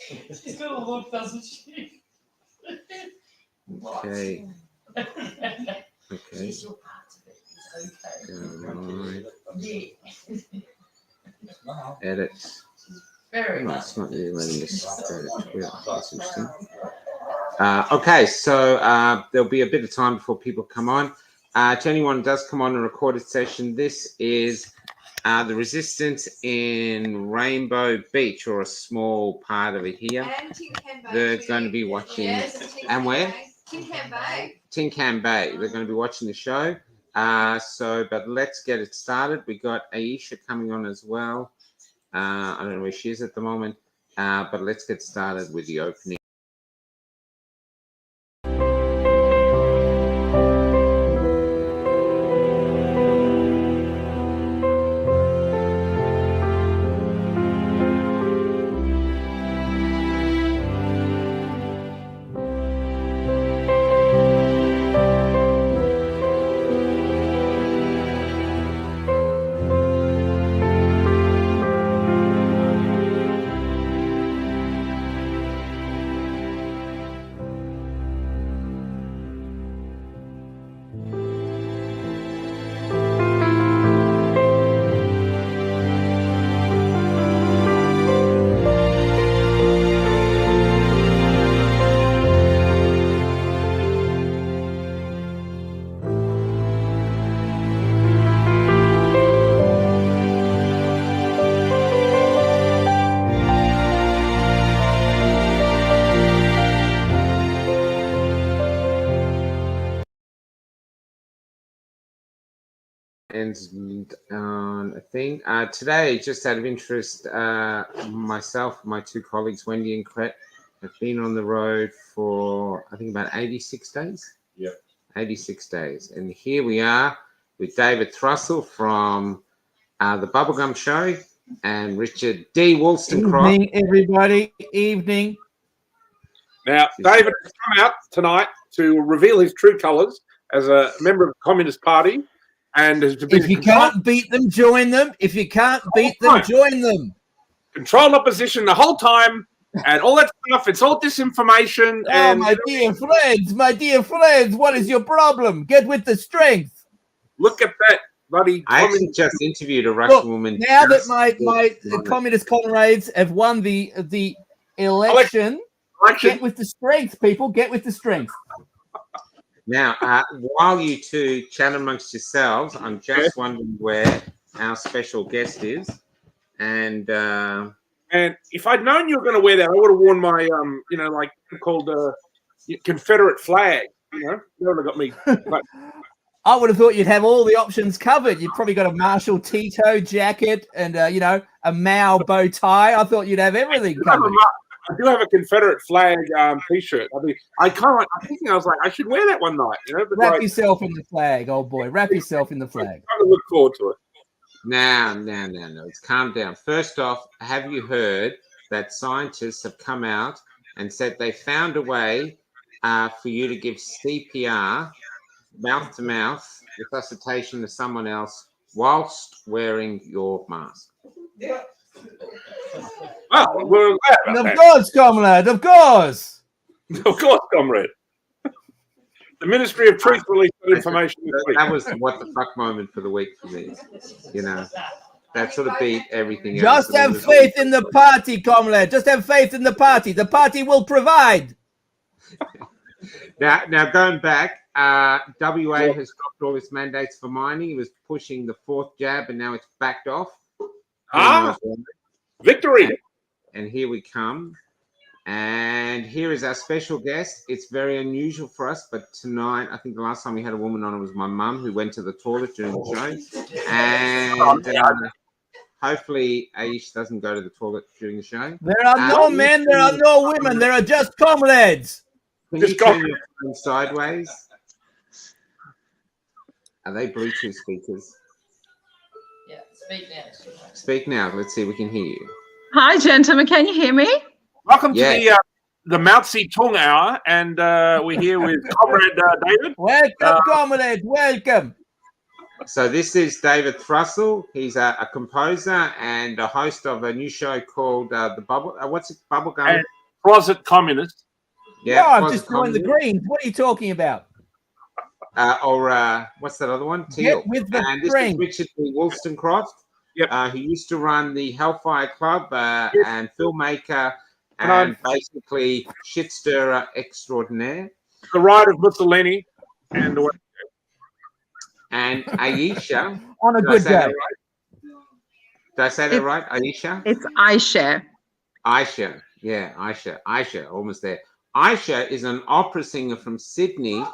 She's got a look, doesn't she? Okay. Okay. She's your part of it. It's okay. Right. Edit. Very much. It's not really letting us go to Twitter. That's interesting. Okay, so there'll be a bit of time before people come on. To anyone who does come on a recorded session, this is the Resistance in Rainbow Beach, or a small part of it here. They're going to be watching, and where? Tin Can Bay. Tin Can Bay. They're going to be watching the show. But let's get it started. We got Ayse coming on as well. I don't know where she is at the moment, but let's get started with the opening. On a thing today, just out of interest, myself, my two colleagues, Wendy and Cret, have been on the road for I think about 86 days. Yeah, 86 days, and here we are with David Thrussell from the Bubblegum Show and Richard D. Wollstonecroft. Evening, everybody. Evening. Now, David has come out tonight to reveal his true colours as a member of the Communist Party. And if you can't beat them, join them. If you can't beat them, join them. Controlled opposition the whole time and all that stuff. It's all disinformation. Oh, and my dear friends, what is your problem? Get with the strength. Look at that bloody. I actually just interviewed a Russian woman. Now that my communist comrades have won the election, get with the strength, people. Get with the strength. Now, while you two chat amongst yourselves, I'm just wondering where our special guest is, and if I'd known you were going to wear that, I would have worn my like called Confederate flag. You would have got me. I would have thought you'd have all the options covered. You've probably got a Marshall Tito jacket and a Mao bow tie. I thought you'd have everything covered. I do have a Confederate flag T-shirt. I mean, I was like, I should wear that one night. Wrap yourself in the flag, old boy. Wrap yourself in the flag. I look forward to it. No. It's calm down. First off, have you heard that scientists have come out and said they found a way for you to give CPR, mouth to mouth, resuscitation to someone else whilst wearing your mask? Yeah. Well, we're glad about of course, comrade. Of course, comrade. The Ministry of Truth released that information. That was what the fuck moment for the week for me. That sort of beat everything else. Just have faith in the party, comrade. Just have faith in the party. The party will provide. Now going back, WA has stopped all its mandates for mining. It was pushing the fourth jab, and now it's backed off. Victory! And here we come. And here is our special guest. It's very unusual for us, but tonight, I think the last time we had a woman on it was my mum, who went to the toilet during the show. And hopefully Ayse doesn't go to the toilet during the show. There are no men, there are no women, there are just comrades. Can you turn your phone sideways? Are they Bluetooth speakers? Yeah, speak now. Speak now. Let's see if we can hear you. Hi, gentlemen. Can you hear me? Welcome to the Mao Zedong Hour, and we're here with Comrade David. Welcome, comrade. Welcome. So this is David Thrussell. He's a composer and a host of a new show called the Bubble. What's it? Bubblegum. And closet communist. Yeah, No, I've Closet just joined the Communist. Greens. What are you talking about? Or what's that other one? Teal. Get with the And this Greens. is Richard B. Wollstonecroft. Yep. He used to run the Hellfire Club and filmmaker And and basically shit stirrer extraordinaire. The Ride of Mussolini and the And Ayesha. On a Did I good say that day. right? Did I say that right? Ayesha? It's Ayse. Ayesha. Yeah, Ayesha. Ayesha, almost there. Ayesha is an opera singer from Sydney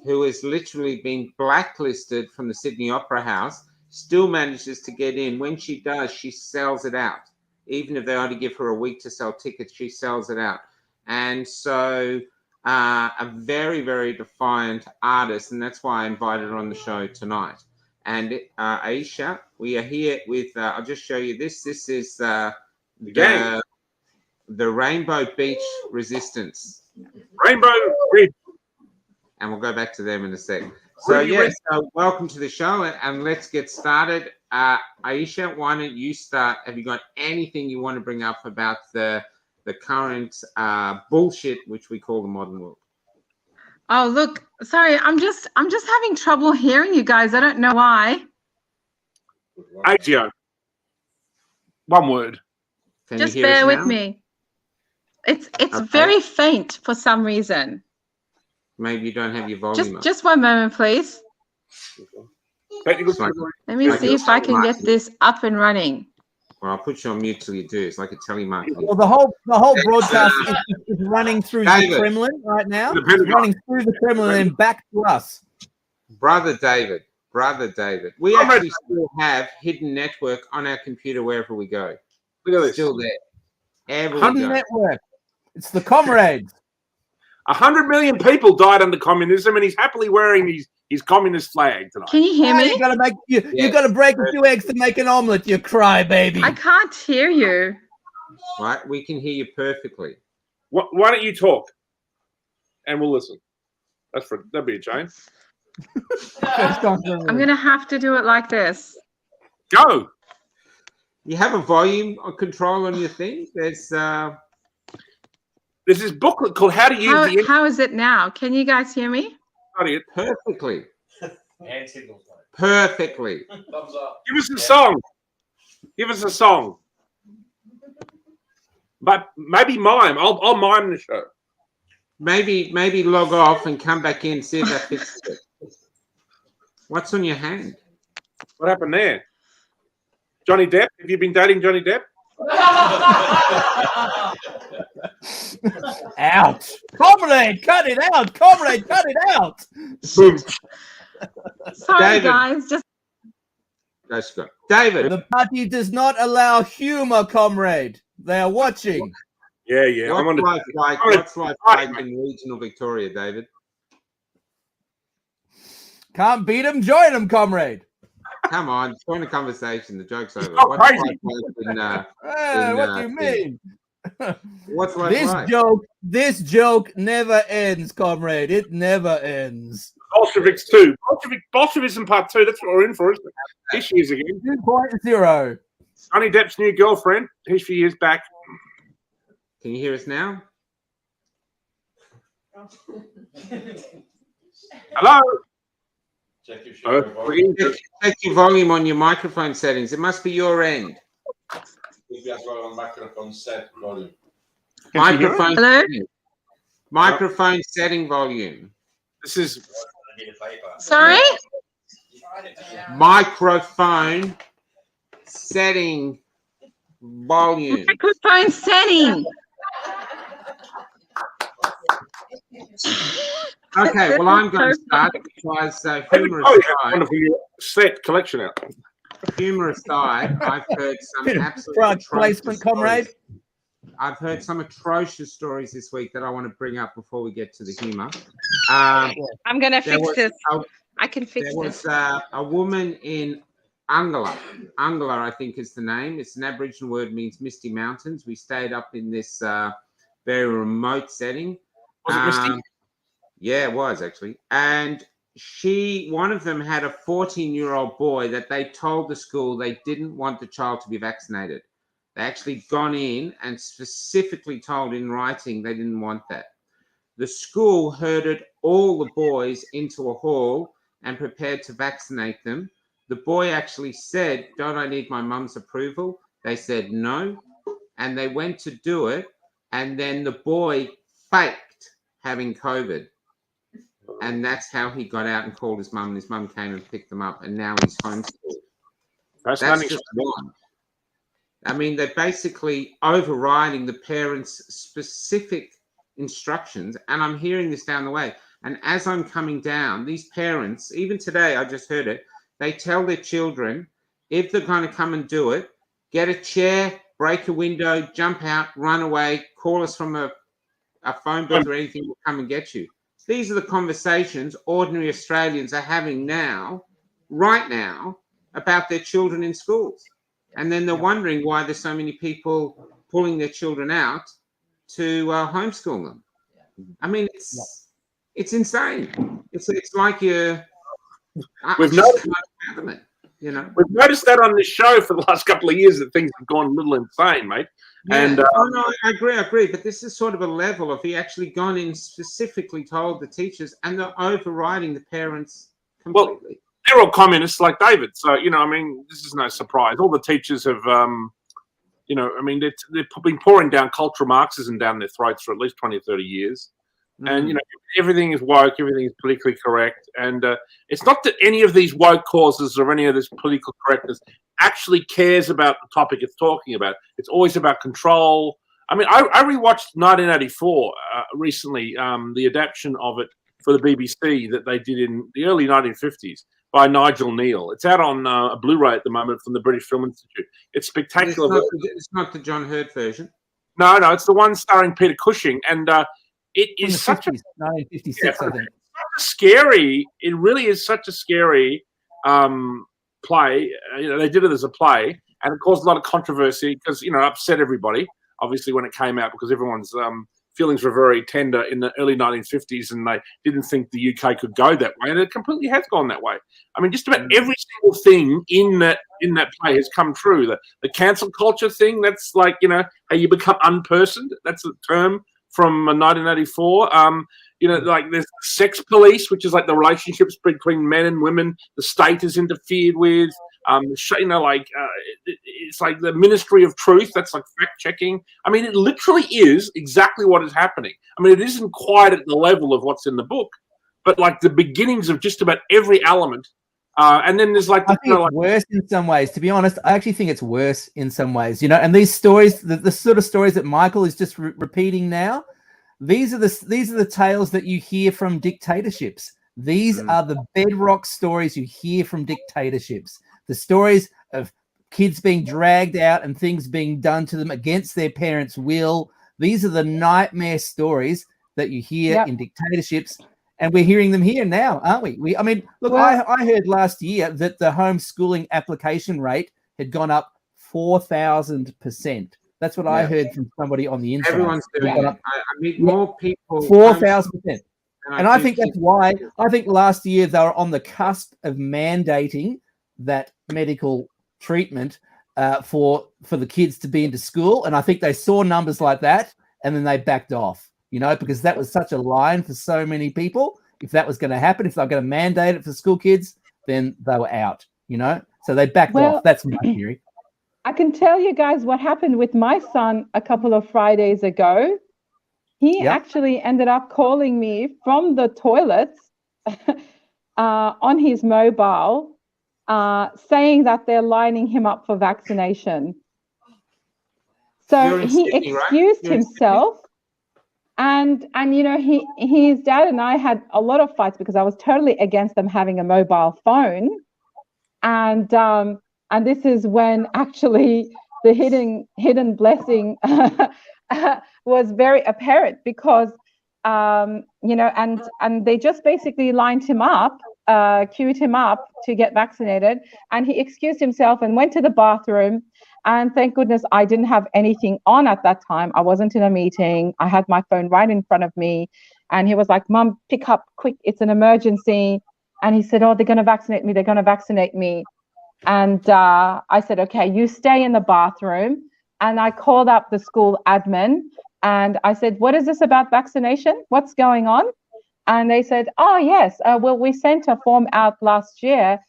who has literally been blacklisted from the Sydney Opera House, still manages to get in. When she does, she sells it out. Even if they only give her a week to sell tickets, she sells it out. And so a very, very defiant artist, and that's why I invited her on the show tonight. And Ayesha, we are here with, I'll just show you this. This is gang. the Rainbow Beach Resistance. Rainbow Ridge. And we'll go back to them in a sec. So, yes, so welcome to the show, and let's get started. Ayesha, why don't you start? Have you got anything you want to bring up about the current bullshit, which we call the modern world? Oh, look, sorry, I'm just having trouble hearing you guys. I don't know why. Agio. One word. Can you Just hear us bear with now? me. It's Okay. very faint for some reason. Maybe you don't have your volume up. Just one moment, please. Technical It's like- Let me see if I can get this up and running. Well, I'll put you on mute till you do. It's like a telemarketing. Well, the whole broadcast is running through David. the Kremlin right now. The It's Pentagon. running through the Kremlin and back to us. Brother David, we Comrade actually still have hidden network on our computer wherever we go. Look at this. Still there. Ever we Hidden go. network. It's the comrades. 100 million people died under communism, and he's happily wearing his communist flag tonight. Can you hear Now me? you gotta make you Yes. gotta break a few eggs to make an omelet, you crybaby. I can't hear you. Right? We can hear you perfectly. Why don't you talk, and we'll listen. That'd be a change. I'm gonna have to do it like this. Go. You have a volume control on your thing. There's There's this booklet called "How to Use the Internet." How is it now? Can you guys hear me? perfectly. Hand signals, mate. Perfectly. Thumbs up. Give us a song. Give us a song. But maybe mime. I'll mime the show. Maybe log off and come back in, see if that fixes it. What's on your hand? What happened there? Johnny Depp. Have you been dating Johnny Depp? Ouch. Comrade, cut it out. Comrade, cut it out. Boom. Sorry, David. guys. Just That's good. David, The party does not allow humor, comrade. They are watching. Yeah. I'm on what's life like in regional Victoria, David? Can't beat them, join them, comrade. Come on, join the conversation. The joke's over. not What's crazy. life like What do you mean? what's life This like? this joke never ends, comrade. It never ends. Bolsheviks 2. Bolshevism Part 2. That's what we're in for, isn't it? Here she is again. 2.0. Johnny Depp's new girlfriend. Here she is back. Can you hear us now? Hello. Check your show. Check your volume on your microphone settings. It must be your end. If you have got a microphone set volume. Microphone Hello? setting. Microphone setting volume. This is sorry. Microphone setting volume. Microphone setting. Okay, well, I'm going to start because humor Oh, you have a aside, wonderful new set collection out. humor aside, I've heard some absolute Product atrocious placement, comrade. stories. I've heard some atrocious stories this week that I want to bring up before we get to the humor. I'm gonna There fix was this. a- I can fix There this. was a woman in Angla. Angla, I think, is the name. It's an Aboriginal word, means misty mountains. We stayed up in this very remote setting. Was it misty? Yeah, it was actually. And one of them had a 14-year-old boy that they told the school they didn't want the child to be vaccinated. They actually gone in and specifically told in writing they didn't want that. The school herded all the boys into a hall and prepared to vaccinate them. The boy actually said, "Don't I need my mum's approval?" They said no, and they went to do it, and then the boy faked having COVID. And that's how he got out and called his mum, and his mum came and picked him up, and now he's homeschooled. That's just one. I mean, they're basically overriding the parents' specific instructions, and I'm hearing this down the way. And as I'm coming down, these parents, even today, I just heard it, they tell their children, if they're going to come and do it, get a chair, break a window, jump out, run away, call us from a phone booth or anything, we'll come and get you. These are the conversations ordinary Australians are having now, right now, about their children in schools. And then they're wondering why there's so many people pulling their children out to homeschool them. I mean, it's insane. It's like you're... We've noticed that on this show for the last couple of years that things have gone a little insane, mate. Yeah. And no, I agree. But this is sort of a level of he actually gone in specifically told the teachers, and they're overriding the parents completely. Well, they're all communists like David, so I mean, this is no surprise. All the teachers have, I mean, they've been pouring down cultural Marxism down their throats for at least 20 or 30 years. And everything is woke, everything is politically correct, and it's not that any of these woke causes or any of this political correctness actually cares about the topic it's talking about. It's always about control. I mean, I rewatched 1984 recently, the adaptation of it for the BBC that they did in the early 1950s by Nigel Neal. It's out on a Blu-ray at the moment from the British Film Institute. It's spectacular. It's not the John Hurt version. No, it's the one starring Peter Cushing, and it is such 1956, I think. Scary. It really is such a scary play. They did it as a play, and it caused a lot of controversy because upset everybody. Obviously, when it came out, because everyone's feelings were very tender in the early 1950s, and they didn't think the UK could go that way, and it completely has gone that way. I mean, just about every single thing in that play has come true. The cancel culture thing, that's like how you become unpersoned. That's a term from 1984. Like there's sex police, which is like the relationships between men and women. The state is interfered with. It's like the Ministry of Truth. That's like fact checking. I mean, it literally is exactly what is happening. I mean, it isn't quite at the level of what's in the book, but like the beginnings of just about every element. And then there's like, I think it's worse in some ways. To be honest, I actually think it's worse in some ways. And these stories, the sort of stories that Michael is just repeating now, these are the tales that you hear from dictatorships. These are the bedrock stories you hear from dictatorships. The stories of kids being dragged out and things being done to them against their parents' will. These are the nightmare stories that you hear in dictatorships. And we're hearing them here now, aren't we? I mean, look, I heard last year that the homeschooling application rate had gone up 4,000%. That's what I heard from somebody on the inside. Everyone's doing it. I mean, more people. 4,000%. And I think that's why I think last year they were on the cusp of mandating that medical treatment for the kids to be into school. And I think they saw numbers like that and then they backed off, because that was such a line for so many people. If that was going to happen, if they're going to mandate it for school kids, then they were out, So they backed off. That's my theory. I can tell you guys what happened with my son a couple of Fridays ago. He actually ended up calling me from the toilets on his mobile, saying that they're lining him up for vaccination. So he excused himself. And his dad and I had a lot of fights because I was totally against them having a mobile phone. And this is when actually the hidden blessing was very apparent because, and they just basically lined him up, queued him up to get vaccinated. And he excused himself and went to the bathroom. And thank goodness I didn't have anything on at that time. I wasn't in a meeting. I had my phone right in front of me. And he was like, "Mom, pick up quick. It's an emergency." And he said, oh, they're going to vaccinate me. They're going to vaccinate me. And I said, okay, you stay in the bathroom. And I called up the school admin and I said, what is this about vaccination? What's going on? And they said, oh, yes, well, we sent a form out last year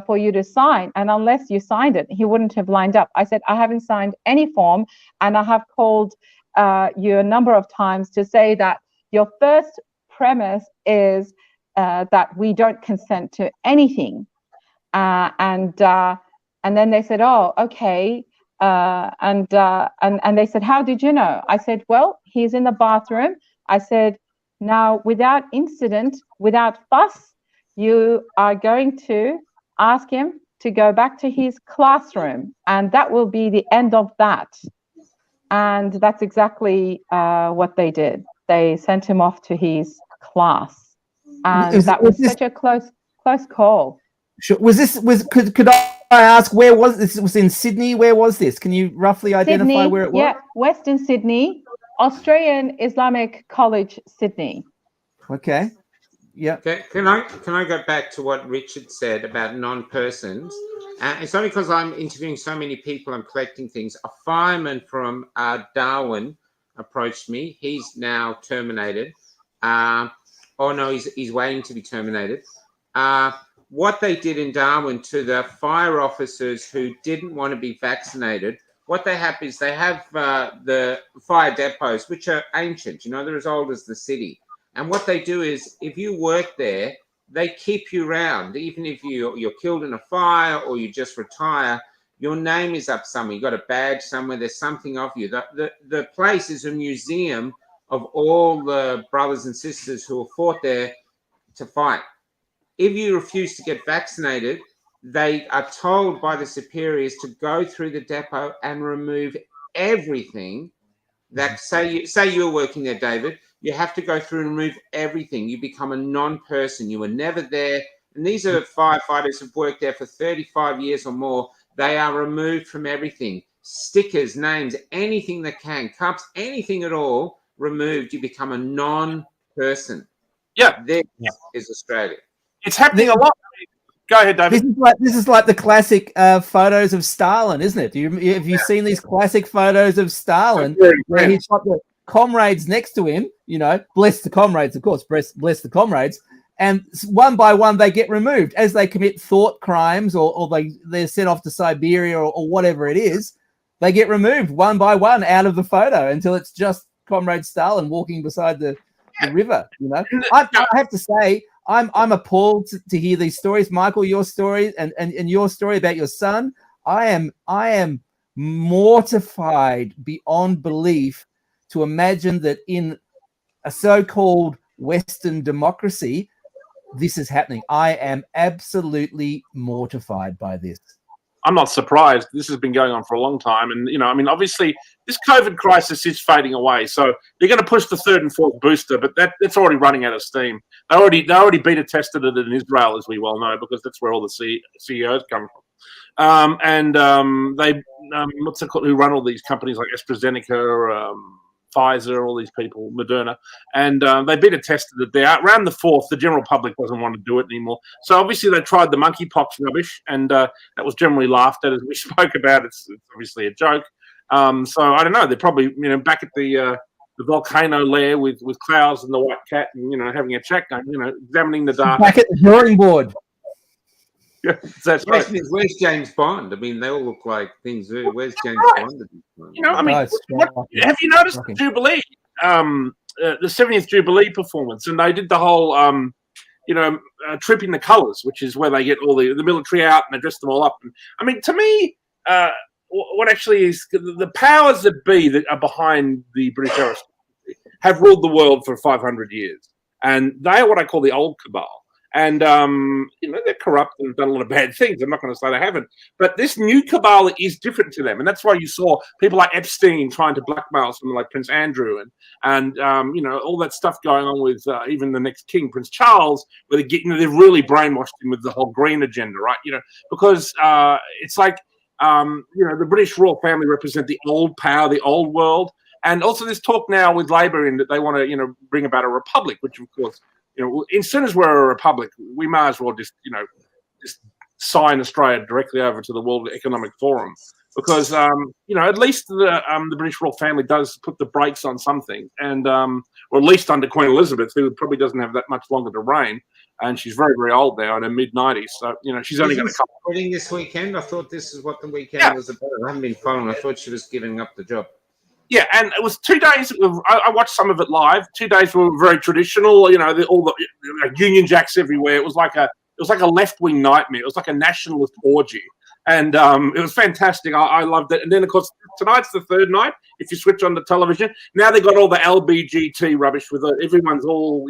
for you to sign. And unless you signed it, he wouldn't have lined up. I said, I haven't signed any form. And I have called you a number of times to say that your first premise is that we don't consent to anything. And then they said, oh, okay. And they said, how did you know? I said, well, he's in the bathroom. I said, now, without incident, without fuss, you are going to ask him to go back to his classroom, and that will be the end of that. And that's exactly what they did. They sent him off to his class, and that was such a close call. Sure. Could I ask where was this? It was in Sydney. Where was this? Can you roughly identify Sydney, where it was? Yeah, Western Sydney, Australian Islamic College, Sydney. Okay. Yeah. Can I go back to what Richard said about non-persons? It's only because I'm interviewing so many people, I'm collecting things. A fireman from Darwin approached me. He's now terminated. Oh no, he's waiting to be terminated. What they did in Darwin to the fire officers who didn't want to be vaccinated, what they have is they have the fire depots, which are ancient, they're as old as the city. And what they do is, if you work there, they keep you around. Even if you're killed in a fire or you just retire, your name is up somewhere. You got a badge somewhere. There's something of you. The place is a museum of all the brothers and sisters who have fought there to fight. If you refuse to get vaccinated, they are told by the superiors to go through the depot and remove everything. That say you're working there, David. You have to go through and remove everything. You become a non-person. You were never there. And these are firefighters who've worked there for 35 years or more. They are removed from everything. Stickers, names, anything that can, cups, anything at all, removed. You become a non-person. Yeah. This is Australia. It's happening a lot. Go ahead, David. This is like the classic photos of Stalin, isn't it? Have you seen these classic photos of Stalin where he's got the comrades next to him? Bless the comrades, of course. Bless the comrades. And one by one, they get removed as they commit thought crimes or they're sent off to Siberia or whatever it is. They get removed one by one out of the photo until it's just Comrade Stalin walking beside the river. I have to say, I'm appalled to hear these stories, Michael. Your story and your story about your son. I am mortified beyond belief to imagine that in a so-called Western democracy, this is happening. I am absolutely mortified by this. I'm not surprised. This has been going on for a long time. And, obviously this COVID crisis is fading away. So they're going to push the third and fourth booster, but that's already running out of steam. They already beta tested it in Israel, as we well know, because that's where all the CEOs come from. They, what's it called, who run all these companies like AstraZeneca, Pfizer, all these people, Moderna, and they beta tested it there. Around the 4th, the general public doesn't want to do it anymore. So obviously they tried the monkeypox rubbish, and that was generally laughed at, as we spoke about. It's obviously a joke. So I don't know. They're probably back at the volcano lair with Klaus and the white cat, and having a chat, examining the data. Back at the drawing board. Yeah, that's The question is, where's James Bond? I mean, they all look like things. Where's James Bond? Have you noticed the Jubilee, the 70th Jubilee performance? And they did the whole, tripping the colours, which is where they get all the military out and they dress them all up. And, I mean, to me, what actually is the powers that be that are behind the British aristocracy have ruled the world for 500 years. And they are what I call the old cabal. And, they're corrupt and done a lot of bad things. I'm not going to say they haven't. But this new cabal is different to them. And that's why you saw people like Epstein trying to blackmail someone like Prince Andrew and all that stuff going on with even the next king, Prince Charles, where they've really brainwashed him with the whole green agenda, right? Because it's like, the British royal family represent the old power, the old world. And also there's talk now with Labor in that they want to, bring about a republic, which of course as soon as we're a republic, we may as well just sign Australia directly over to the World Economic Forum, because at least the British royal family does put the brakes on something, and or at least under Queen Elizabeth, who probably doesn't have that much longer to reign, and she's very, very old now, in her mid-90s. So she's only going to come. Quitting this weekend. I thought this is what the weekend was about. I haven't been following. I thought she was giving up the job. Yeah, and it was 2 days. I watched some of it live. 2 days were very traditional. All the Union Jacks everywhere. It was like a left-wing nightmare. It was like a nationalist orgy, and it was fantastic. I loved it. And then, of course, tonight's the third night. If you switch on the television, now they got all the LBGT rubbish with it. Everyone's all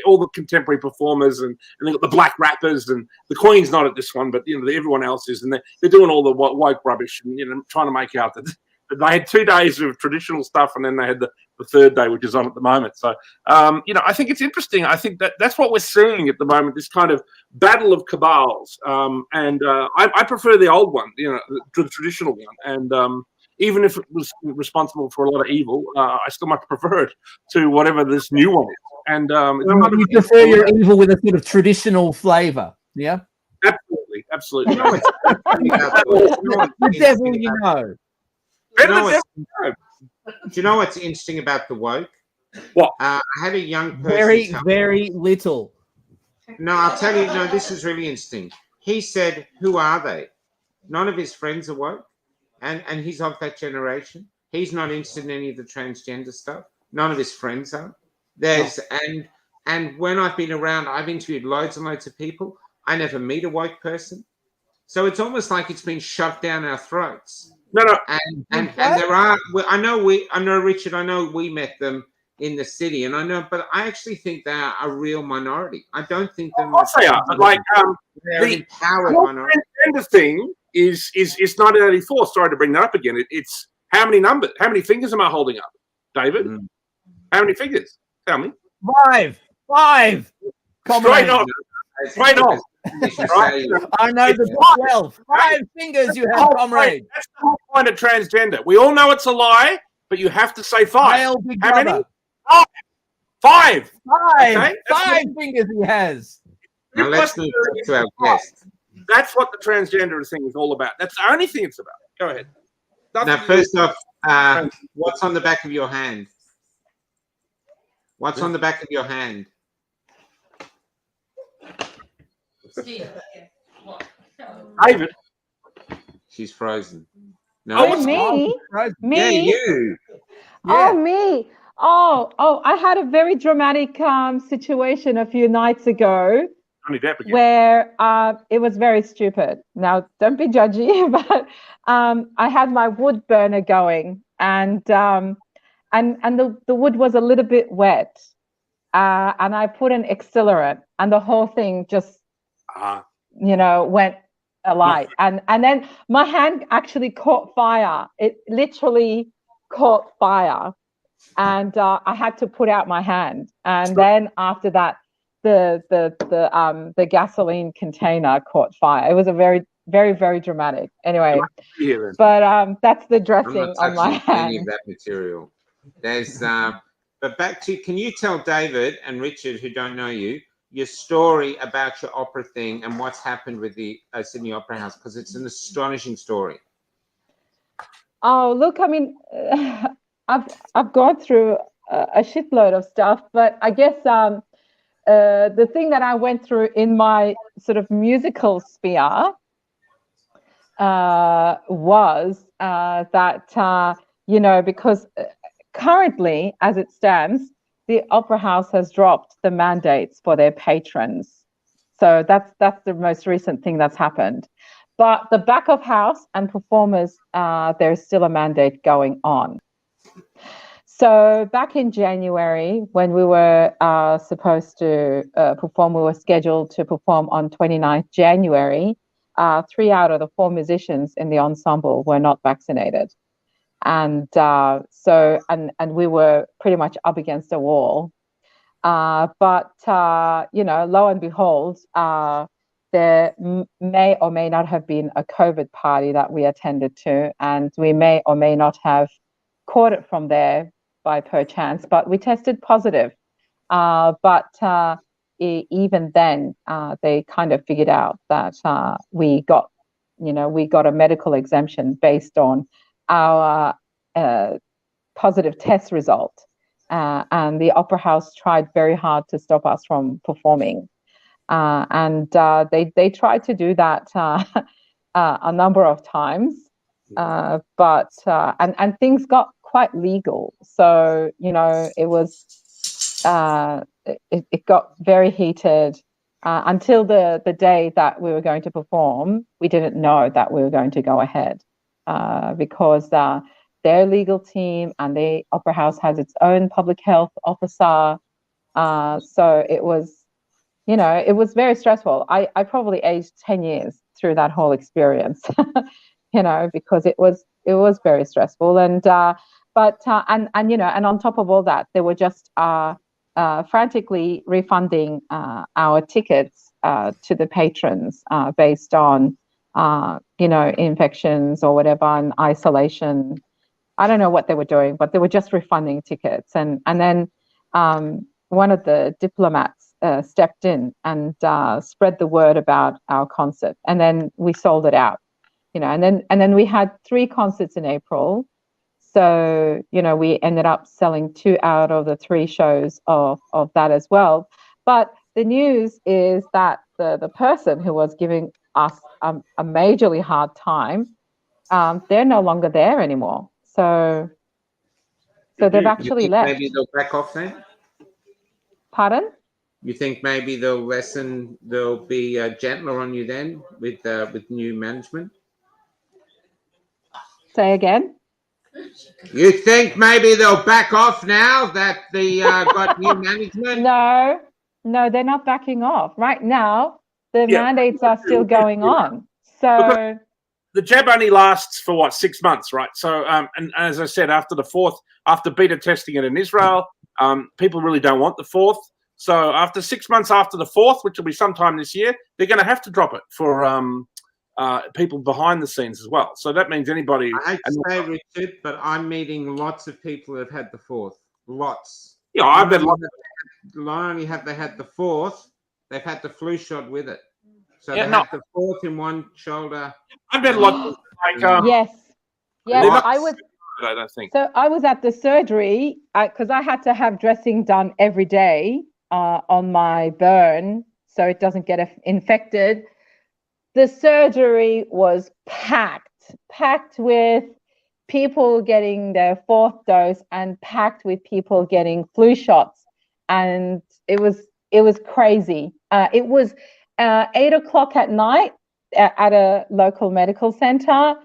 all the contemporary performers, and they got the black rappers, and the Queen's not at this one, but everyone else is, and they're doing all the woke rubbish, and trying to make out that. They had 2 days of traditional stuff, and then they had the third day, which is on at the moment. So, I think it's interesting. I think that's what we're seeing at the moment, this kind of battle of cabals. And I prefer the old one, the traditional one. And even if it was responsible for a lot of evil, I still much prefer it to whatever this new one is. And you prefer your evil with a sort of traditional flavour, yeah? Absolutely. The devil, Do you know what's interesting about the woke? What? I had a young person. Very, very little. No, I'll tell you. No, this is really interesting. He said, "Who are they?" None of his friends are woke, and he's of that generation. He's not interested in any of the transgender stuff. None of his friends are. And when I've been around, I've interviewed loads and loads of people. I never meet a woke person, so it's almost like it's been shoved down our throats. No. And there are. I know Richard. I know we met them in the city, and I know, but I actually think they are a real minority. I don't think they're. Of course they are. Like they're an empowered minority. The thing is 1984. Sorry to bring that up again. It's how many numbers? How many fingers am I holding up, David? How many fingers? Tell me. 5. Straight on. Straight on. Right? I know the 12. 5 fingers you have, comrade. That's the whole point of transgender. We all know it's a lie, but you have to say 5. Male big How brother. many? 5. 5. Okay? 5 fingers he has. Now let's move to our guest. That's what the transgender thing is all about. That's the only thing it's about. Go ahead. Now, first off, what's on the back of your hand? What's on the back of your hand? Steve. David. She's frozen. No, Oh, me? Me? Yeah, you. Oh, me. Oh, I had a very dramatic situation a few nights ago Only that again. where it was very stupid. Now, don't be judgy, but I had my wood burner going, and the wood was a little bit wet, and I put an accelerant, and the whole thing just went alight, and then my hand actually caught fire. It literally caught fire, and I had to put out my hand, and then after that the gasoline container caught fire. It was a very, very, very dramatic. Anyway, but that's the dressing on my hand. Any of that material. There's but back to, can you tell David and Richard, who don't know you, your story about your opera thing and what's happened with the Sydney Opera House, because it's an astonishing story. Oh, look, I mean, I've gone through a shitload of stuff, but I guess the thing that I went through in my sort of musical sphere was that, because currently, as it stands, the Opera House has dropped the mandates for their patrons. So that's the most recent thing that's happened. But the back of house and performers, there's still a mandate going on. So back in January, when we were supposed to perform, we were scheduled to perform on 29th January. 3 out of the 4 musicians in the ensemble were not vaccinated. And and we were pretty much up against a wall. But lo and behold, there may or may not have been a COVID party that we attended to, and we may or may not have caught it from there by perchance, but we tested positive. But even then, they kind of figured out that we got a medical exemption based on our positive test result. And the Opera House tried very hard to stop us from performing. And they tried to do that a number of times, but things got quite legal. So it was it got very heated until the day that we were going to perform. We didn't know that we were going to go ahead because their legal team and the Opera House has its own public health officer. So it was, it was very stressful. I probably aged 10 years through that whole experience, because it was very stressful. And and on top of all that, they were just frantically refunding our tickets to the patrons based on infections or whatever and isolation. I don't know what they were doing, but they were just refunding tickets. And then one of the diplomats stepped in and spread the word about our concert, and then we sold it out. And then we had 3 concerts in April. So, we ended up selling 2 out of the 3 shows of that as well. But the news is that the person who was giving us a majorly hard time, they're no longer there anymore. So they've actually left. Maybe they'll back off then? Pardon? You think maybe they'll be gentler on you then with new management? Say again? You think maybe they'll back off now that the got new management? No, they're not backing off. Right now, the mandates are still going on. So the jab only lasts for 6 months, right? So, and as I said, after beta testing it in Israel, people really don't want the 4th. So after 6 months after the 4th, which will be sometime this year, they're going to have to drop it for people behind the scenes as well. So that means anybody. I hate to say, Richard, but I'm meeting lots of people who have had the 4th. Lots. Yeah, I've had lots. Not only have they had the 4th, they've had the flu shot with it. So Yeah, they had the 4th in one shoulder. I've had lots. yes, I was. I don't think. So I was at the surgery because I had to have dressing done every day on my burn so it doesn't get infected. The surgery was packed with people getting their 4th dose and packed with people getting flu shots, and it was crazy. It was 8:00 at night at a local medical center,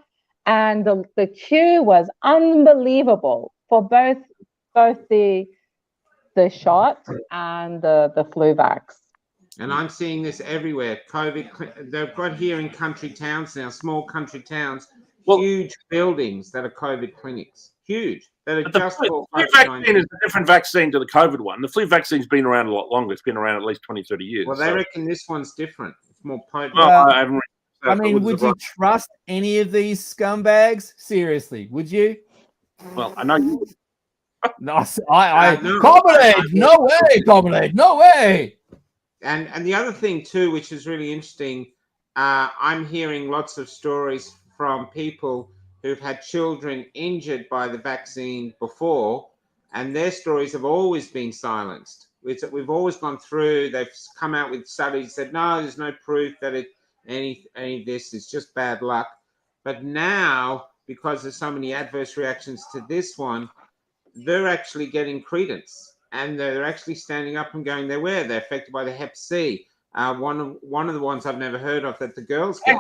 and the queue was unbelievable for both the shot and the flu vax. And I'm seeing this everywhere. COVID, they've got here in country towns now, small country towns, huge buildings that are COVID clinics. Huge. That are just for the flu vaccine is a different vaccine to the COVID one. The flu vaccine's been around a lot longer. It's been around at least 20, 30 years. Well, they reckon this one's different. It's more potent. Well, would you trust any of these scumbags? Seriously, would you? Well, I know you would. No, Comrade, no way, Comrade, no way. And the other thing too, which is really interesting, I'm hearing lots of stories from people who've had children injured by the vaccine before, and their stories have always been silenced. We've always gone through. They've come out with studies said no, there's no proof that any of this is just bad luck. But now, because there's so many adverse reactions to this one, they're actually getting credence. And they're actually standing up and going, they're affected by the Hep C. One of the ones I've never heard of that the girls get.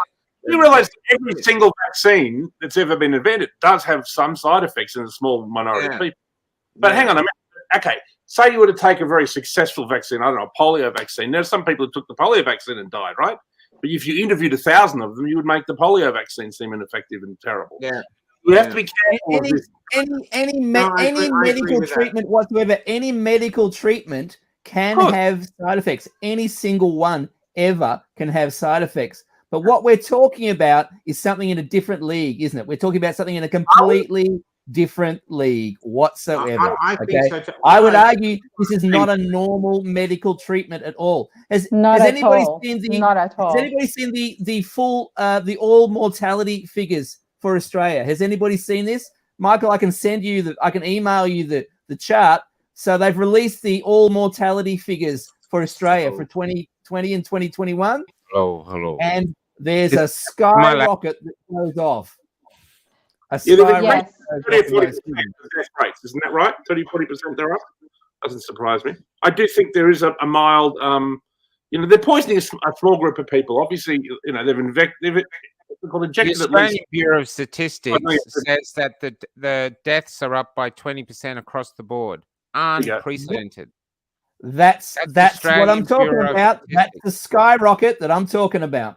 You realise every single vaccine that's ever been invented does have some side effects in a small minority of people. But hang on a minute. Okay, say you were to take a very successful vaccine, I don't know, a polio vaccine. There's some people who took the polio vaccine and died, right? But if you interviewed 1,000 of them, you would make the polio vaccine seem ineffective and terrible. Yeah. You have to be careful. Any medical treatment whatsoever, any medical treatment can have side effects. Any single one ever can have side effects. But what we're talking about is something in a different league, isn't it? We're talking about something in a completely different league whatsoever. I okay? think so too. I would argue this is not a normal medical treatment at all. Has anybody seen the Not at all. Has anybody seen the full the all mortality figures for Australia? Has anybody seen this? Michael, I can send you I can email you the chart. So they've released the all mortality figures for Australia for 2020 and 2021. Hello. And there's a skyrocket that goes off. A Yeah, skyrocket. Yes. 30-40% death rates, isn't that right? 30-40% they're up. Doesn't surprise me. I do think there is a mild, they're poisoning a small group of people. Obviously, they've injected The at least. Australian Bureau of Statistics says that the deaths are up by 20% across the board. Unprecedented. That's what I'm talking about. That's the skyrocket that I'm talking about.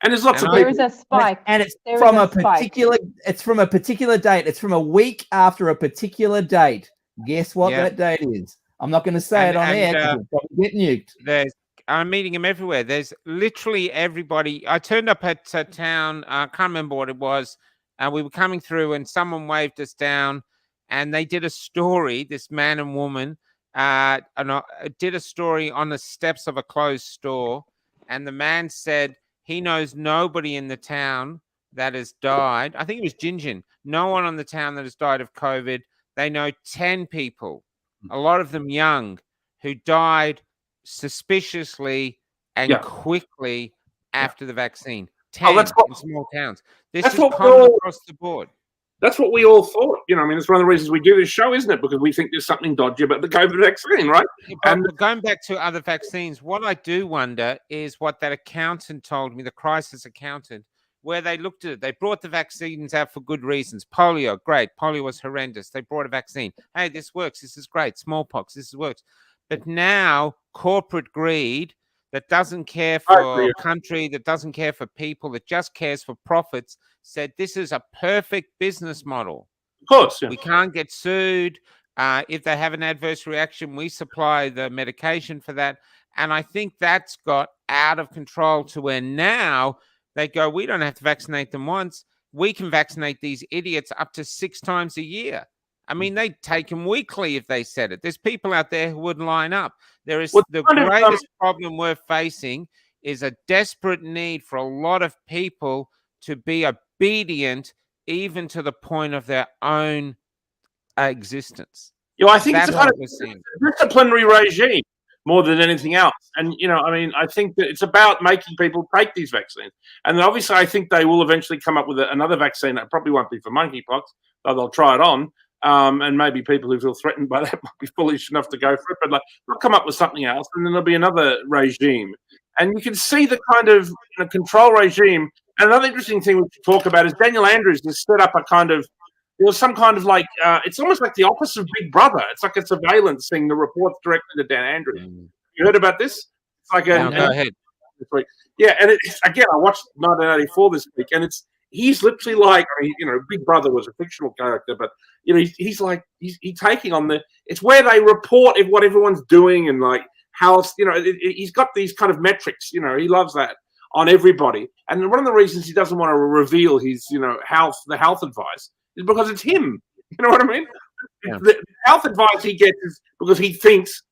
And there's lots of There people. is a spike. And it's There from is a spike. particular date. It's from a week after a particular date. Guess what that date is? I'm not going to say it on air because it'll probably get nuked. I'm meeting them everywhere. There's literally everybody. I turned up at town. I can't remember what it was. We were coming through and someone waved us down and they did a story, this man and woman did a story on the steps of a closed store. And the man said he knows nobody in the town that has died. I think it was Gingin. No one on the town that has died of COVID. They know 10 people, a lot of them young, who died suspiciously and quickly after the vaccine. 10 in small towns. This is common across the board. That's what we all thought. It's one of the reasons we do this show, isn't it? Because we think there's something dodgy about the COVID vaccine, right? And going back to other vaccines, what I do wonder is what that accountant told me, the crisis accountant, where they looked at it. They brought the vaccines out for good reasons. Polio, great. Polio was horrendous. They brought a vaccine. Hey, this works. This is great. Smallpox, this works. But now corporate greed that doesn't care for a country, that doesn't care for people, that just cares for profits, said this is a perfect business model. Of course. Yeah. We can't get sued. If they have an adverse reaction, we supply the medication for that. And I think that's got out of control to where now they go, we don't have to vaccinate them once. We can vaccinate these idiots up to 6 times a year. I mean, they'd take them weekly if they said it. There's people out there who would line up. There is the greatest problem we're facing is a desperate need for a lot of people to be obedient, even to the point of their own existence. I think it's a kind of disciplinary regime more than anything else. And, I think that it's about making people take these vaccines. And then obviously, I think they will eventually come up with another vaccine that probably won't be for monkeypox, though they'll try it on. And maybe people who feel threatened by that might be foolish enough to go for it, but they'll come up with something else, and then there'll be another regime. And you can see the kind of control regime. And another interesting thing we should talk about is Daniel Andrews has set up some kind of it's almost like the office of Big Brother. It's like a surveillance thing that reports directly to Dan Andrews. You heard about this? It's like go ahead. Yeah, and again, I watched 1984 this week, and he's literally like, Big Brother was a fictional character, but he's taking on it's where they report what everyone's doing and how he's got these kind of metrics. He loves that on everybody, and one of the reasons he doesn't want to reveal his the health advice is because it's him. You know what I mean? Yeah. The health advice he gets is because he thinks,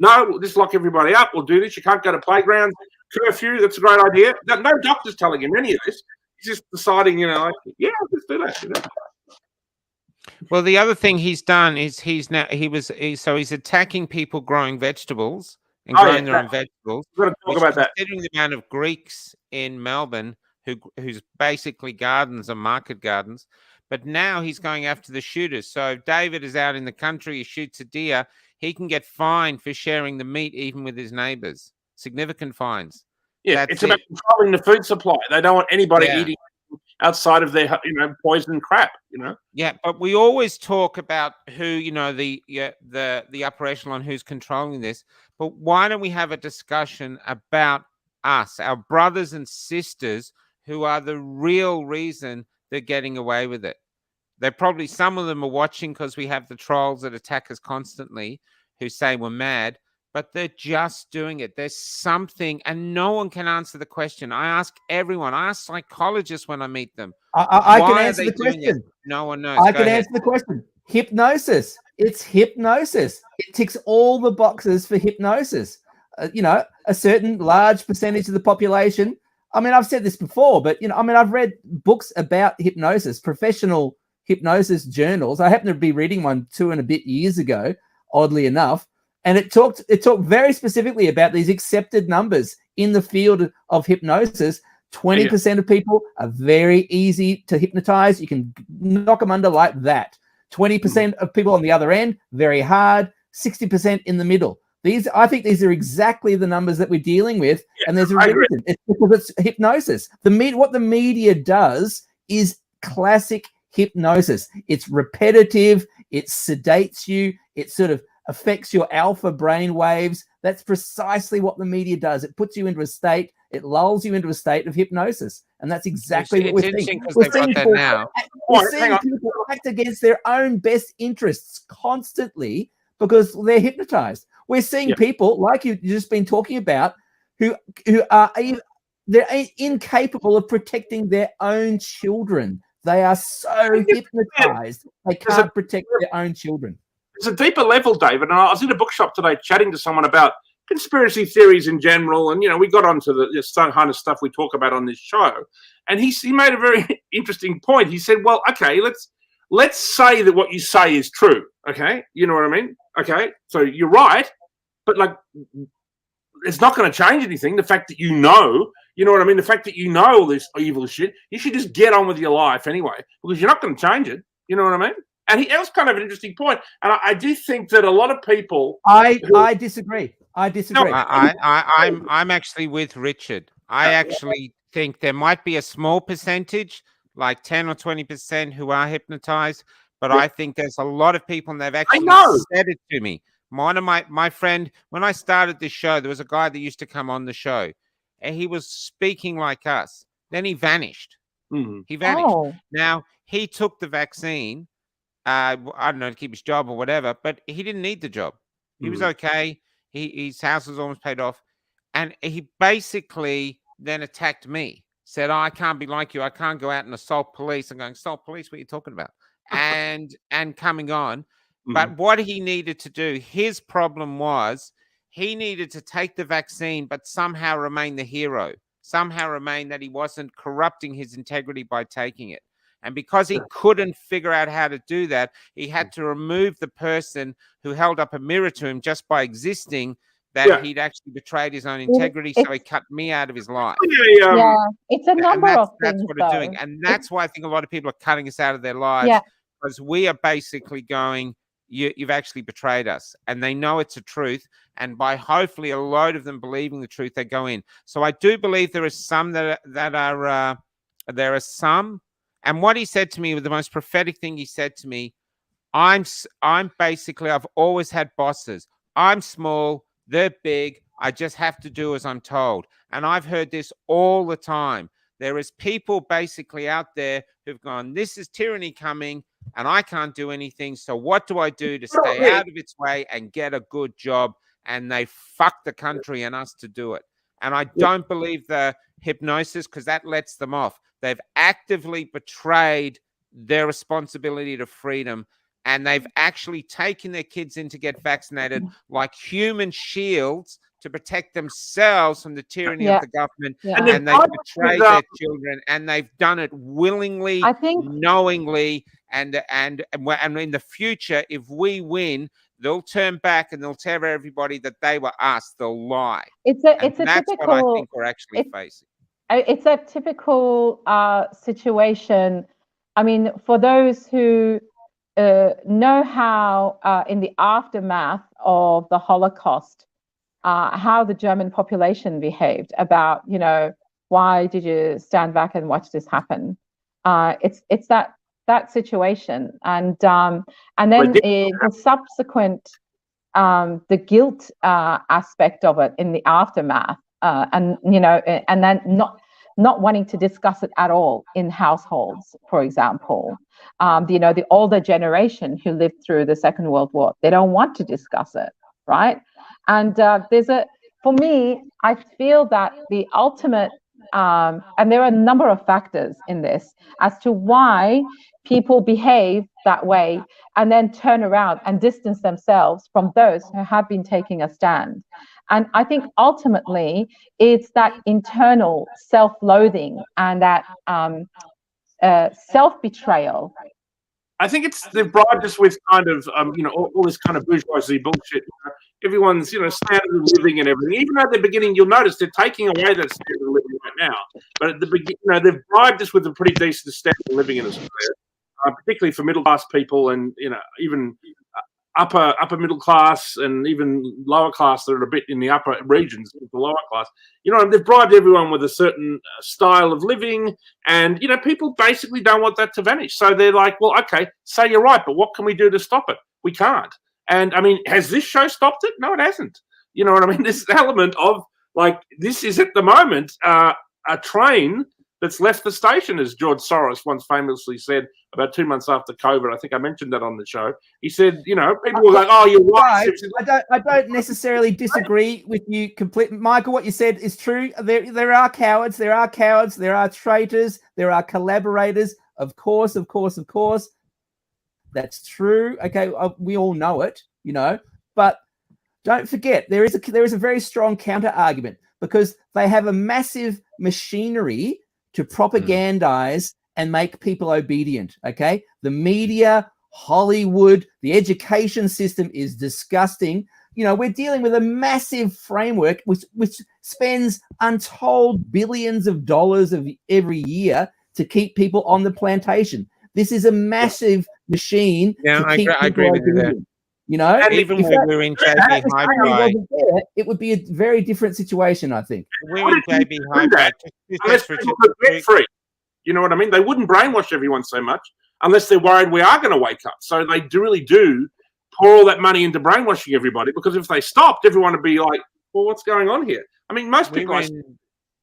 no, we'll just lock everybody up. We'll do this. You can't go to playgrounds. Curfew. That's a great idea. No doctor's telling him any of this. He's just deciding, let's do that. Well, the other thing he's done is he's attacking people growing vegetables and growing their own vegetables. We're going to talk about that. Considering the amount of Greeks in Melbourne whose basically gardens are market gardens, but now he's going after the shooters. So if David is out in the country, he shoots a deer, he can get fined for sharing the meat even with his neighbors. Significant fines. Yeah, it's about controlling the food supply. They don't want anybody eating outside of their, poison crap. Yeah, but we always talk about who, the upper echelon who's controlling this. But why don't we have a discussion about us, our brothers and sisters, who are the real reason they're getting away with it? They're probably, some of them are watching because we have the trolls that attack us constantly, who say we're mad. But they're just doing it. There's something, and no one can answer the question. I ask everyone. I ask psychologists when I meet them. I can Why are answer they the doing it? question. No one knows. I Go can ahead. answer the question. Hypnosis. It's hypnosis. It ticks all the boxes for hypnosis. A certain large percentage of the population. I mean, I've said this before, but I've read books about hypnosis, professional hypnosis journals. I happen to be reading one 2 and a bit years ago, oddly enough, and it talked very specifically about these accepted numbers in the field of hypnosis. 20% of people are very easy to hypnotize. You can knock them under like that. 20% of people on the other end, very hard. 60% in the middle. I think these are exactly the numbers that we're dealing with, and there's a reason. It's because it's hypnosis. What the media does is classic hypnosis. It's repetitive. It sedates you. It sort of affects your alpha brain waves. That's precisely what the media does. It puts you into a state. It lulls you into a state of hypnosis, and that's exactly what we're seeing. We're seeing people act against their own best interests constantly because they're hypnotized. We're seeing people like you've just been talking about who are they're incapable of protecting their own children. They are so hypnotized they can't protect their own children. There's a deeper level, David, and I was in a bookshop today chatting to someone about conspiracy theories in general, and we got onto the kind of stuff we talk about on this show, and he made a very interesting point. He said, well, okay, let's say that what you say is true, okay? You know what I mean? Okay, so you're right, but it's not going to change anything. The fact that you know what I mean? The fact that you know all this evil shit, you should just get on with your life anyway, because you're not going to change it. You know what I mean? And that was kind of an interesting point. And I do think that a lot of people... I disagree. No, I'm actually with Richard. I actually think there might be a small percentage, like 10 or 20%, who are hypnotized, but I think there's a lot of people, and they've actually said it to me. One of my friend, when I started this show, there was a guy that used to come on the show, and he was speaking like us. Then he vanished. He vanished. Oh. Now, he took the vaccine, I don't know, to keep his job or whatever, but he didn't need the job. He was okay. His house was almost paid off. And he basically then attacked me, said, I can't be like you. I can't go out and assault police. I'm going, assault police? What are you talking about? and coming on. But what he needed to do, his problem was he needed to take the vaccine, but somehow remain the hero, somehow remain that he wasn't corrupting his integrity by taking it. And because he couldn't figure out how to do that, he had to remove the person who held up a mirror to him just by existing, that he'd actually betrayed his own integrity. So he cut me out of his life. It's a number of things. That's what it's doing. And that's why I think a lot of people are cutting us out of their lives, because we are basically going, you've actually betrayed us. And they know it's a truth. And by hopefully a load of them believing the truth, they go in. So I do believe there are some there are some. And what he said to me, the most prophetic thing he said to me, I'm basically, I've always had bosses. I'm small, they're big. I just have to do as I'm told. And I've heard this all the time. There is people basically out there who've gone, this is tyranny coming and I can't do anything. So what do I do to stay out of its way and get a good job? And they fuck the country and us to do it. And I don't believe the hypnosis, because that lets them off. They've actively betrayed their responsibility to freedom, and they've actually taken their kids in to get vaccinated like human shields to protect themselves from the tyranny of the government. And they've betrayed their children, and they've done it willingly, knowingly, and in the future, if we win, they'll turn back and they'll tell everybody that they were us. They'll lie. That's what I think we're actually facing. It's a typical situation. I mean, for those who know how, in the aftermath of the Holocaust, how the German population behaved, about, why did you stand back and watch this happen? It's that situation, and then the subsequent, the guilt aspect of it in the aftermath. And then not wanting to discuss it at all in households, for example. The older generation who lived through the Second World War, they don't want to discuss it, right? And for me, I feel that the ultimate and there are a number of factors in this as to why people behave that way and then turn around and distance themselves from those who have been taking a stand. And I think ultimately it's that internal self-loathing and that self-betrayal. I think they've bribed us with kind of all this kind of bourgeoisie bullshit. Everyone's standard of living and everything. Even at the beginning, you'll notice they're taking away that standard of living right now. But at the beginning, they've bribed us with a pretty decent standard of living in Australia, particularly for middle class people and even upper middle class and even lower class that are a bit in the upper regions, the lower class. They've bribed everyone with a certain style of living, and people basically don't want that to vanish. So they're like, well, okay, say you're right, but what can we do to stop it? We can't. And I mean, has this show stopped it? No, it hasn't. You know what I mean? This element of this is at the moment a train that's left the station, as George Soros once famously said about 2 months after COVID. I think I mentioned that on the show. He said, people were like, "Oh, you're right." I don't necessarily disagree with you completely, Michael. What you said is true. There are cowards. There are cowards. There are traitors. There are collaborators. Of course. That's true. Okay, we all know it. But don't forget there is a very strong counter argument, because they have a massive machinery to propagandize and make people obedient. Okay, the media, Hollywood, the education system is disgusting. We're dealing with a massive framework which spends untold billions of dollars every year to keep people on the plantation. This is a massive machine. Yeah, to keep I agree with you there. And even when we're in JB Hi-Fi, it would be a very different situation, I think. We're in JB Hi-Fi. Unless people could get free. You know what I mean? They wouldn't brainwash everyone so much unless they're worried we are going to wake up. So they really do pour all that money into brainwashing everybody, because if they stopped, everyone would be like, well, what's going on here? I mean, most people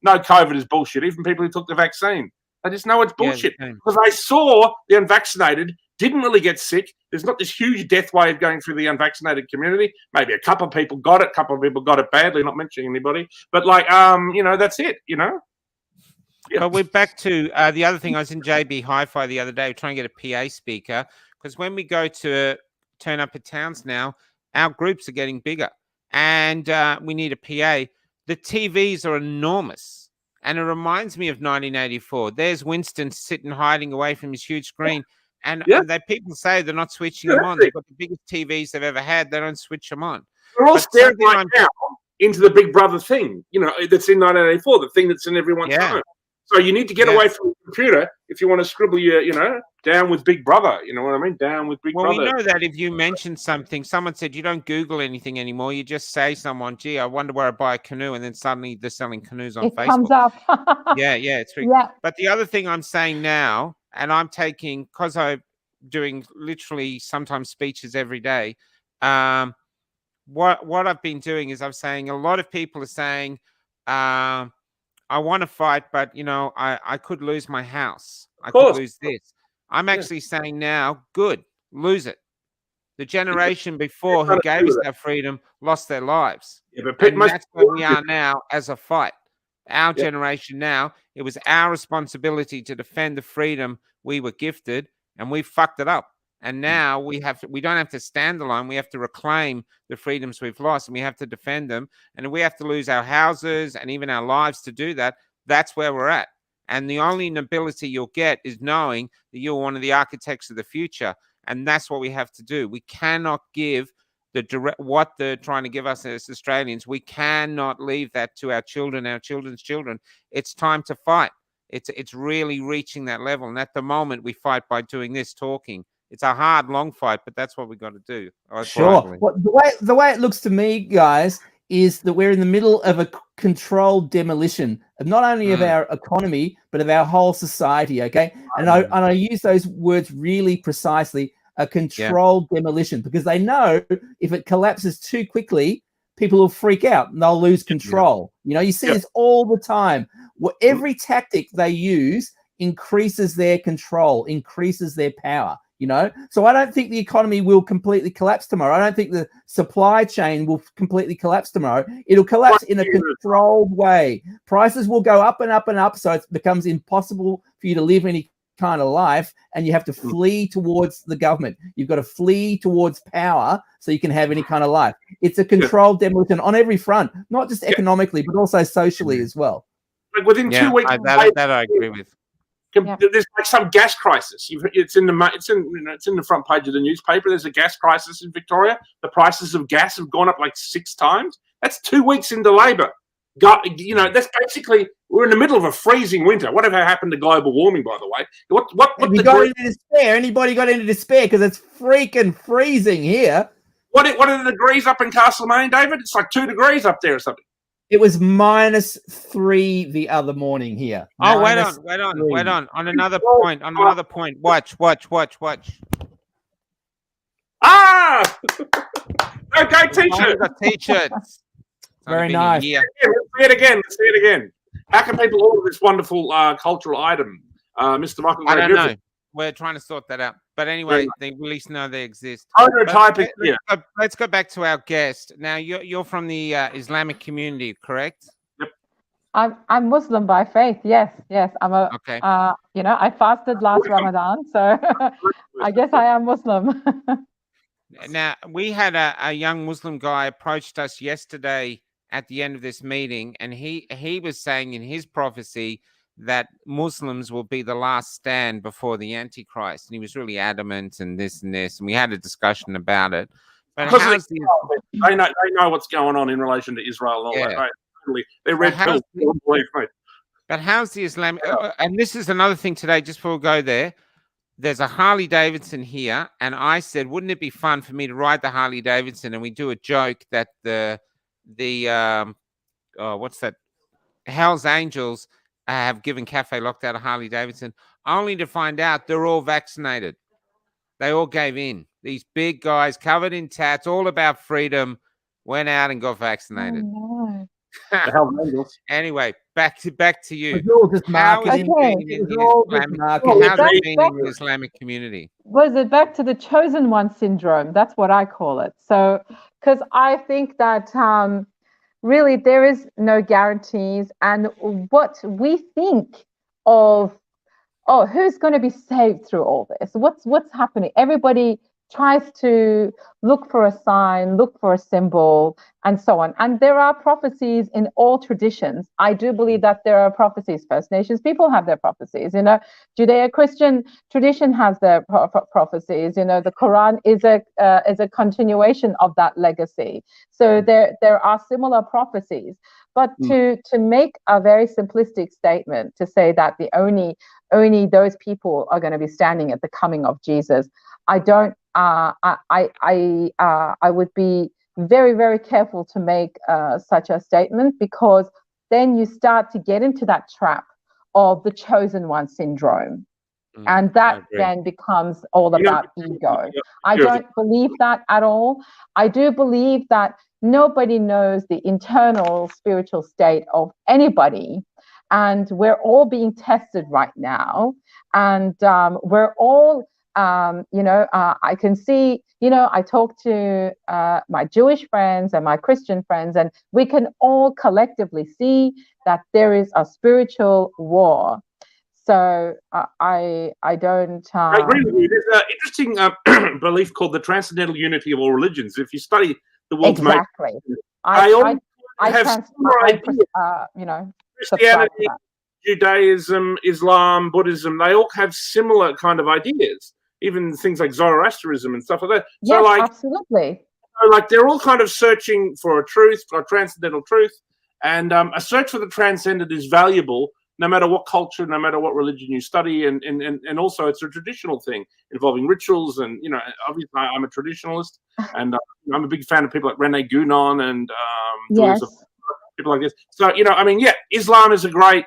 know COVID is bullshit, even people who took the vaccine. They just know it's bullshit, because they saw the unvaccinated didn't really get sick. There's not this huge death wave going through the unvaccinated community. Maybe a couple of people got it, a couple of people got it badly, not mentioning anybody. But that's it, Yeah. But we're back to the other thing. I was in JB Hi-Fi the other day trying to get a PA speaker, because when we go to turn up at towns now, our groups are getting bigger and we need a PA. The TVs are enormous, and it reminds me of 1984. There's Winston sitting hiding away from his huge screen. And people say they're not switching them on. They've got the biggest TVs they've ever had. They don't switch them on. We're all staring right now into the Big Brother thing, that's in 1984, the thing that's in everyone's home. So you need to get away from the computer if you want to scribble your, down with Big Brother. You know what I mean? Down with Big Brother. Well, we know that if you mention something, someone said you don't Google anything anymore. You just say someone, gee, I wonder where I buy a canoe. And then suddenly they're selling canoes on Facebook. It comes up. Yeah, it's true. Yeah. But the other thing I'm saying now, and I'm taking, because I'm doing literally sometimes speeches every day, what I've been doing is I'm saying a lot of people are saying, I want to fight, but I could lose my house. I could lose this. I'm actually saying now, good, lose it. The generation before who gave us that freedom lost their lives. Yeah, but that's where we are now as a fight. Our generation now, it was our responsibility to defend the freedom we were gifted, and we fucked it up. And now we don't have to stand alone. We have to reclaim the freedoms we've lost, and we have to defend them. And we have to lose our houses and even our lives to do that. That's where we're at. And the only nobility you'll get is knowing that you're one of the architects of the future. And that's what we have to do. We cannot give what they're trying to give us as Australians. We cannot leave that to our children, our children's children. It's time to fight. It's really reaching that level. And at the moment, we fight by doing this, talking. It's a hard, long fight, but that's what we've got to do. Sure. Well, the way it looks to me, guys, is that we're in the middle of a controlled demolition of not only of our economy, but of our whole society, okay? And I use those words really precisely, a controlled demolition, because they know if it collapses too quickly, people will freak out and they'll lose control. You see this all the time. Every tactic they use increases their control, increases their power. you know. So I don't think the economy will completely collapse tomorrow. I don't think the supply chain will completely collapse tomorrow. It'll collapse in a controlled way. Prices will go up and up and up, so it becomes impossible for you to live any kind of life, and you have to flee towards the government. You've got to flee towards power so you can have any kind of life. It's a controlled demolition on every front, not just economically, but also socially as well. Like within 2 weeks, that I agree with. There's like some gas crisis. It's in the front page of the newspaper. There's a gas crisis in Victoria. The prices of gas have gone up like 6 times. That's 2 weeks into Labor. That's basically, we're in the middle of a freezing winter. Whatever happened to global warming, by the way? Anybody got into despair because it's freaking freezing here? What are the degrees up in Castlemaine, David? It's like 2 degrees up there or something. It was -3 the other morning here. Oh, wait on. On another point. Watch. Ah! Okay, t-shirt. Got t-shirts. Very nice. Let's see it again. How can people order this wonderful cultural item, Mr. Michael? I don't know. We're trying to sort that out. But anyway, they at least know they exist. Let's go back to our guest. Now, you're from the Islamic community, correct? Yep. I'm Muslim by faith. Yes. I'm a. Okay. I fasted last Ramadan, so I guess I am Muslim. Now, we had a young Muslim guy approached us yesterday at the end of this meeting, and he was saying in his prophecy that Muslims will be the last stand before the Antichrist. And he was really adamant and this, and we had a discussion about it. But they know what's going on in relation to Israel and all that. Right? They're red pills. But how's the Islamic... and this is another thing today, just before we go there. There's a Harley Davidson here, and I said, wouldn't it be fun for me to ride the Harley Davidson? And we do a joke that what's that? Hell's Angels have given Cafe Lockdown a Harley Davidson, only to find out they're all vaccinated. They all gave in. These big guys covered in tats, all about freedom, went out and got vaccinated. Oh, no. The Hell's Angels. Anyway, back to you. It's all just marketing. How's it been in the Islamic community? Was it back to the chosen one syndrome? That's what I call it. So, because I think that really there is no guarantees, and what we think of, who's going to be saved through all this? What's happening? Everybody tries to look for a sign, look for a symbol, and so on. And there are prophecies in all traditions. I do believe that there are prophecies. First Nations people have their prophecies. Judeo-Christian tradition has their prophecies. The Quran is a continuation of that legacy. So there are similar prophecies. But to make a very simplistic statement to say that the only those people are going to be standing at the coming of Jesus, I don't. I would be very, very careful to make such a statement, because then you start to get into that trap of the chosen one syndrome. And that then becomes all about ego. I don't believe that at all. I do believe that nobody knows the internal spiritual state of anybody. And we're all being tested right now. And we're all... I can see, I talk to my Jewish friends and my Christian friends, and we can all collectively see that there is a spiritual war. So I don't... I agree with you. There's an interesting belief called the transcendental unity of all religions. If you study the world's... Exactly. Christianity, Judaism, Islam, Buddhism, they all have similar kind of ideas. Even things like Zoroastrianism and stuff like that. Yes, absolutely. So they're all kind of searching for a truth, for a transcendental truth. And a search for the transcendent is valuable, no matter what culture, no matter what religion you study. And also it's a traditional thing involving rituals. And, obviously I'm a traditionalist, and I'm a big fan of people like Rene Guénon and people like this. So, Islam is a great,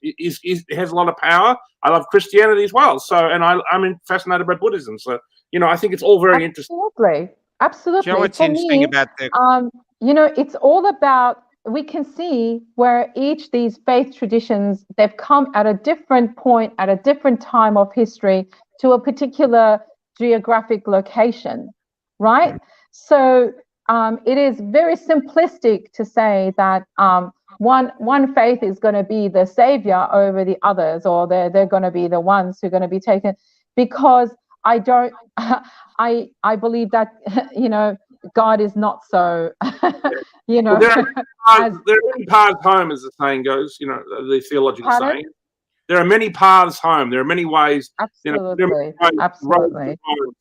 it has a lot of power. I love Christianity as well. So, and I'm fascinated by Buddhism. So, I think it's all very interesting. Absolutely. Do you know what's interesting about the... it's all about we can see where each these faith traditions, they've come at a different point, at a different time of history, to a particular geographic location, right? So it is very simplistic to say that one faith is going to be the savior over the others, or they're going to be the ones who are going to be taken, because I don't I believe that God is not so Well, there are many paths home, as the saying goes, the theological saying. There are many paths home. There are many ways. Absolutely. Absolutely.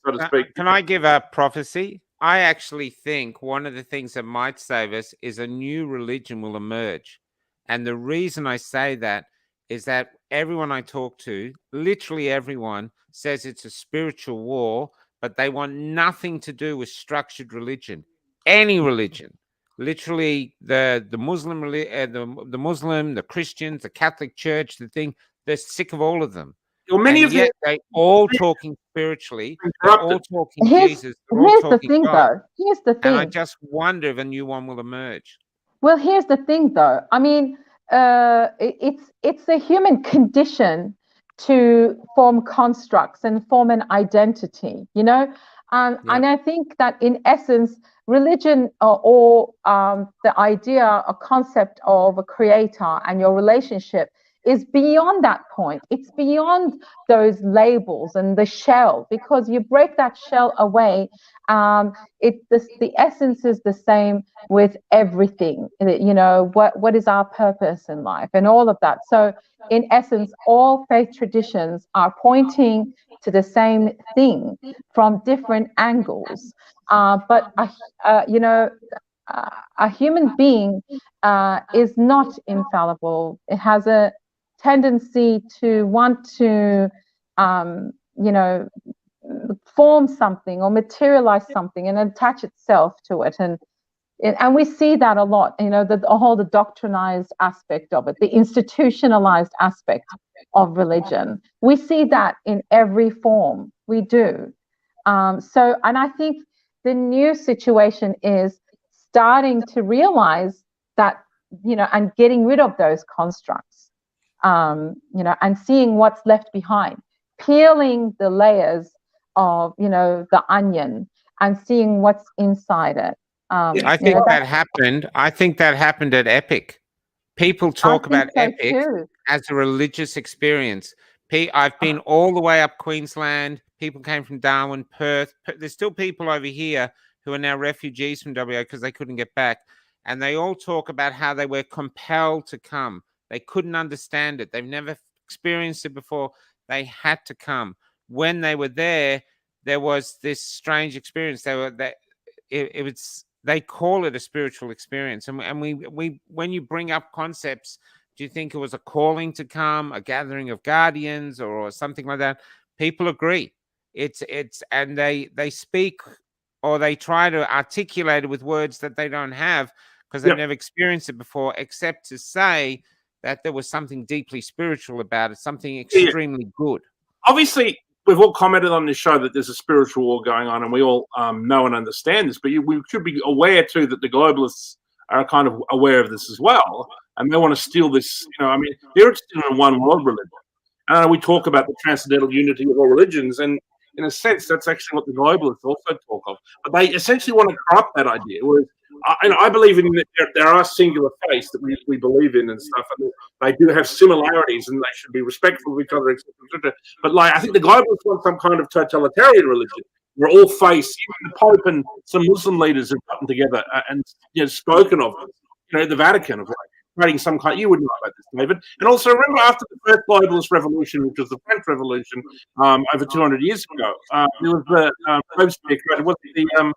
So to speak. Can I give a prophecy? I actually think one of the things that might save us is a new religion will emerge. And the reason I say that is that everyone I talk to, literally everyone, says it's a spiritual war, but they want nothing to do with structured religion. Any religion. Literally the Muslim, the Muslim, the Christians, the Catholic Church, the thing, they're sick of all of them. Well, many of yet they all talking spiritually, they're all talking Jesus. Here's the thing, though. Here's the thing. And I just wonder if a new one will emerge. Well, here's the thing, though. I mean, it's a human condition to form constructs and form an identity, and I think that in essence, religion or the idea, a concept of a creator and your relationship is beyond that point. It's beyond those labels and the shell, because you break that shell away. The essence is the same with everything. What is our purpose in life and all of that. So in essence, all faith traditions are pointing to the same thing from different angles. But a human being is not infallible. It has a tendency to want to, form something or materialize something and attach itself to it. And we see that a lot, the doctrinized aspect of it, the institutionalized aspect of religion. We see that in every form. We do. And I think the new situation is starting to realize that, and getting rid of those constructs, and seeing what's left behind, peeling the layers of, the onion and seeing what's inside it. I think that happened. I think that happened at Epic. People talk about Epic as a religious experience. I've been all the way up Queensland. People came from Darwin, Perth. There's still people over here who are now refugees from WA because they couldn't get back. And they all talk about how they were compelled to come. They couldn't understand it. They've never experienced it before. They had to come. When they were there was this strange experience. They call it a spiritual experience. And we when you bring up concepts, do you think it was a calling to come, a gathering of guardians, or something like that? People agree. And they speak, or they try to articulate it with words that they don't have because they've never experienced it before, except to say that there was something deeply spiritual about it, something extremely good. Obviously, we've all commented on this show that there's a spiritual war going on, and we all know and understand this, but we should be aware too that the globalists are kind of aware of this as well, and they want to steal this. They're interested in one world religion. We talk about the transcendental unity of all religions, and in a sense, that's actually what the globalists also talk of. But they essentially want to corrupt that idea. Whereas I believe in that there are singular faiths that we believe in and stuff, and they do have similarities, and they should be respectful of each other, etc. But I think the globalists want some kind of totalitarian religion where all faiths, even the Pope and some Muslim leaders have gotten together and spoken of it. The Vatican of creating some kind. You would know about this, David. And also remember, after the first globalist revolution, which was the French Revolution, over 200 years ago, there was the Robespierre. Was it the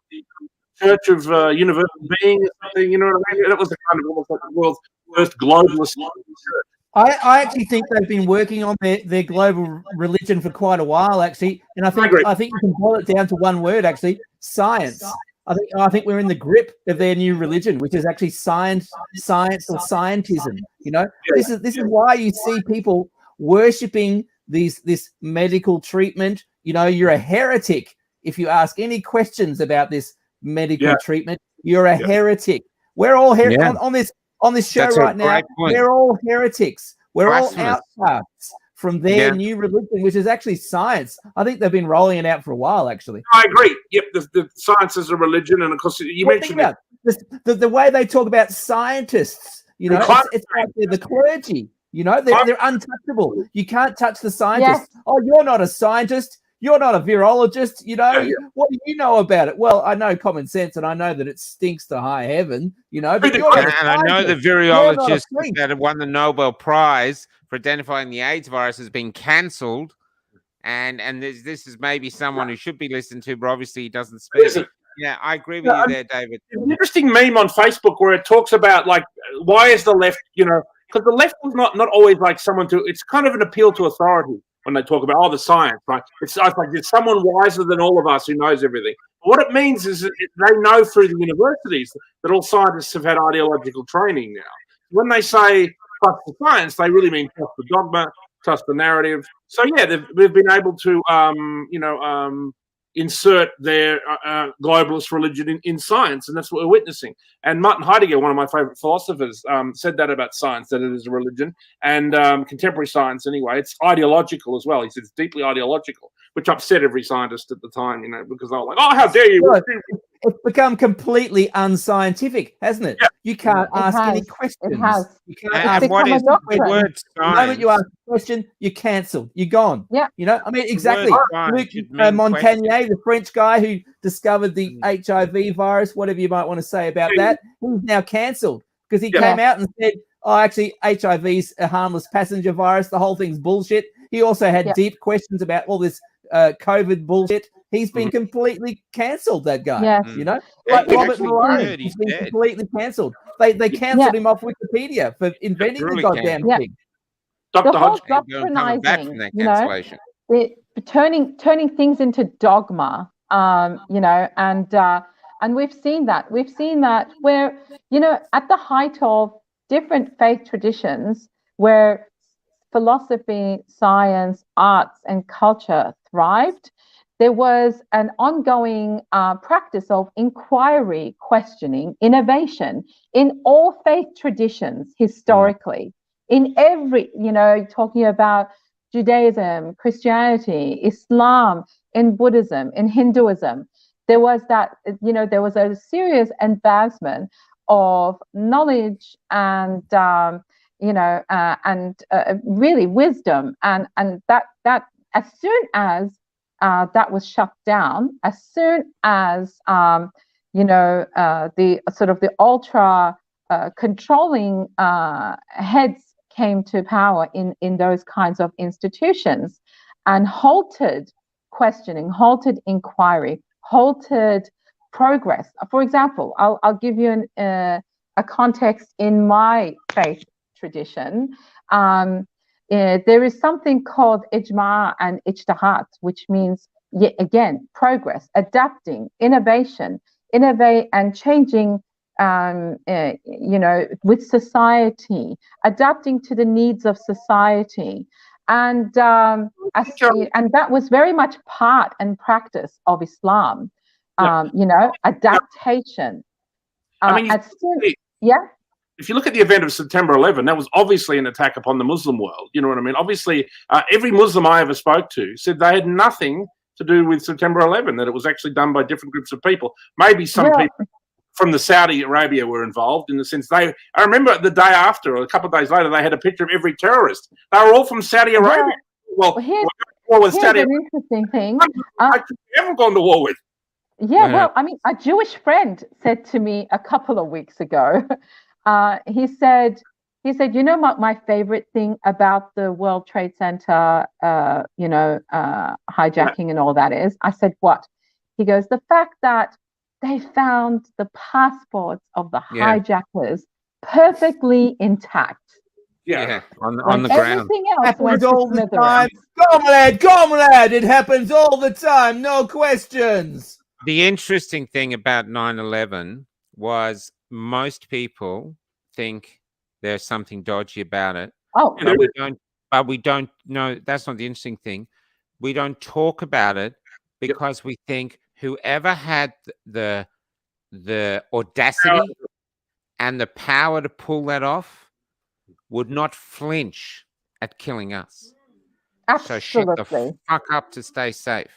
Church of Universal Being or something? You know what I mean? That was the kind of almost like the world's first globalist church. I actually think they've been working on their global religion for quite a while, actually, and I think you can boil it down to one word, actually: science. I think we're in the grip of their new religion, which is actually science or scientism. This is why you see people worshipping this medical treatment. You're a heretic if you ask any questions about this medical treatment. You're a heretic. We're all on this. on this show That's a right now, great point. we're all heretics. We're all Blasphemous. outcasts from their Yeah. new religion, which is actually science. I think they've been rolling it out for a while, actually. I agree. Yep, the science is a religion, and of course you Well, think mentioned about the way they talk about scientists. You know, And climate it's like they're the clergy. You know, they're untouchable. You can't touch the scientists. Yes. Oh, you're not a scientist. You're not a virologist. You know, Yeah. what do you know about it? Well, I know common sense, and I know that it stinks to high heaven. You know, but you're not a And I know the scientist. You're not a virologist freak. that won the Nobel Prize for identifying the AIDS virus has been cancelled. And this is maybe someone who should be listened to, but obviously he doesn't speak. Listen. Yeah, I agree with you there, David. There's an interesting meme on Facebook where it talks about like why is the left, because the left is not always like someone to. It's kind of an appeal to authority when they talk about the science, right? It's like there's someone wiser than all of us who knows everything. But what it means is that they know through the universities that all scientists have had ideological training now. When they say trust the science, they really mean trust the dogma, trust the narrative. So yeah, they've been able to insert their globalist religion in science, and that's what we're witnessing. And Martin Heidegger, one of my favorite philosophers, said that about science, that it is a religion, and contemporary science anyway. It's ideological as well. He said it's deeply ideological, which upset every scientist at the time, because they were like, "Oh, how dare you!" Right. It's become completely unscientific, hasn't it? Yeah. You can't ask any has. questions. It has. You can't It's ask And what become a is the doctrine. word The moment you science? ask a question, you're cancelled. You're gone. Yeah. You know, I mean, The exactly. word science Luc should mean Montagnier, question. the French guy who discovered the HIV virus, whatever you might want to say about that, he's now cancelled because he Yeah. came out and said, oh, actually, HIV's a harmless passenger virus. The whole thing's bullshit. He also had Yeah. deep questions about all this COVID bullshit. He's been completely cancelled, that guy. Yes. You know, Yeah, like he's Robert actually Malone, dead. he's He's been dead. completely cancelled. They cancelled him off Wikipedia for inventing the Truly goddamn Yeah. thing. Dr. The whole Hodgkin. Coming back from doctrinizing, that cancellation. turning things into dogma, and we've seen that. We've seen that where, at the height of different faith traditions, where philosophy, science, arts, and culture thrived, there was an ongoing practice of inquiry, questioning, innovation in all faith traditions historically. In every, talking about Judaism, Christianity, Islam, in Buddhism, in Hinduism, there was that, there was a serious advancement of knowledge and, really wisdom. And that as soon as that was shut down, as soon as, the sort of the ultra controlling heads came to power in those kinds of institutions and halted questioning, halted inquiry, halted progress. For example, I'll give you a context in my faith tradition. There is something called ijma and ijtihad, which means, again, progress, adapting, innovation, innovate and changing, with society, adapting to the needs of society. And that was very much part and practice of Islam, adaptation. If you look at the event of September 11, that was obviously an attack upon the Muslim world. You know what I mean? Obviously, every Muslim I ever spoke to said they had nothing to do with September 11, that it was actually done by different groups of people. Maybe some people from the Saudi Arabia were involved, in the sense I remember the day after, or a couple of days later, they had a picture of every terrorist. They were all from Saudi Arabia. Well, here's an interesting thing. I haven't gone to war with. Well, I mean, a Jewish friend said to me a couple of weeks ago, he said, my favorite thing about the World Trade Center, hijacking and all that is, I said, what? He goes, the fact that they found the passports of the hijackers perfectly intact. Yeah, on the ground. Everything else Happens all the time. Come lad, it happens all the time. No questions. The interesting thing about 9/11 was most people think there's something dodgy about it. Oh, But we don't know. That's not the interesting thing. We don't talk about it because we think whoever had the audacity and the power to pull that off would not flinch at killing us. So shut the Absolutely. fuck up to stay safe.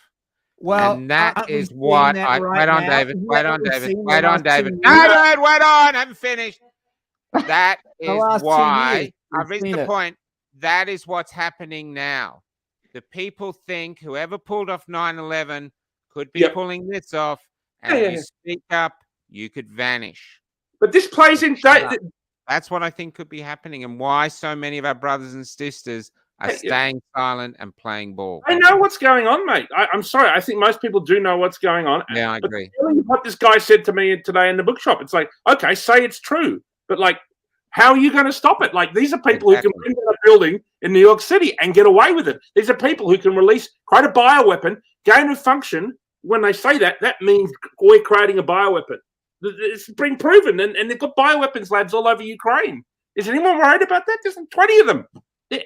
Well, And that aren't we is seeing what that I right wait on, now? David. Isn't Wait that on, what we've David. seen in the Wait on, last 2 David. years? No, dude, wait on. I haven't finished. That The is last 2 why years, I've we've reached seen the it. point. That is what's happening now. The people think whoever pulled off 9/11 could be Yep. pulling this off, and Yeah, if yeah, you yeah. speak up, you could vanish. But this plays in. That's what I think could be happening, and why so many of our brothers and sisters are Hey, yeah. staying silent and playing ball. I know what's going on, mate. I'm sorry. I think most people do know what's going on. Yeah, I But agree. what this guy said to me today in the bookshop, it's like, okay, say it's true, but like, how are you going to stop it? Like, these are people who can bring down a building in New York City and get away with it. These are people who can create a bioweapon, gain a function. When they say that, that means we're creating a bioweapon. It's been proven, and they've got bioweapons labs all over Ukraine. Is anyone worried about that? There's 20 of them. There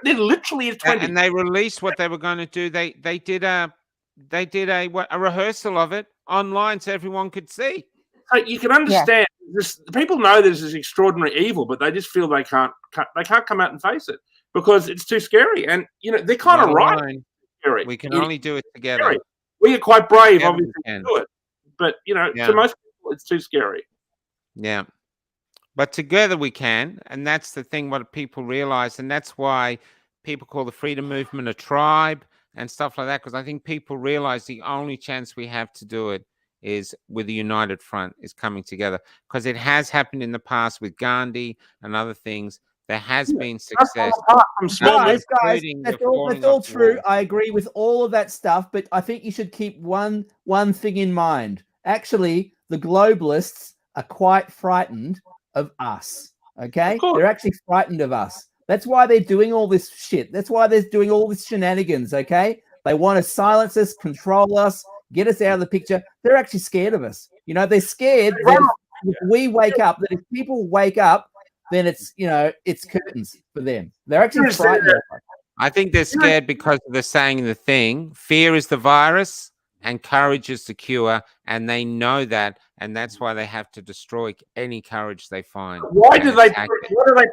literally is 20. And they released what they were going to do. They did a rehearsal of it online so everyone could see. So you can understand this. People know this is extraordinary evil, but they just feel they can't come out and face it because it's too scary. And they're kind of right. Scary. We can only do it together. Scary. We are quite brave, Yeah, obviously, to do it. But to most people, it's too scary. Yeah. But together we can, and that's the thing what people realize, and that's why people call the freedom movement a tribe and stuff like that, because I think people realize the only chance we have to do it is with a united front, is coming together, because it has happened in the past with Gandhi and other things. There has been success. Guys, that's all true. I agree with all of that stuff, but I think you should keep one thing in mind. Actually, the globalists are quite frightened of us. Okay, they're actually frightened of us. That's why they're doing all this shit. That's why they're doing all this shenanigans. Okay, they want to silence us, control us, get us out of the picture. They're actually scared of us. They're scared that if we wake up, that if people wake up, then it's curtains for them. They're actually frightened of us. I think they're scared because they're saying the thing: fear is the virus and courage is the cure, and they know that, and that's why they have to destroy any courage they find. Why do they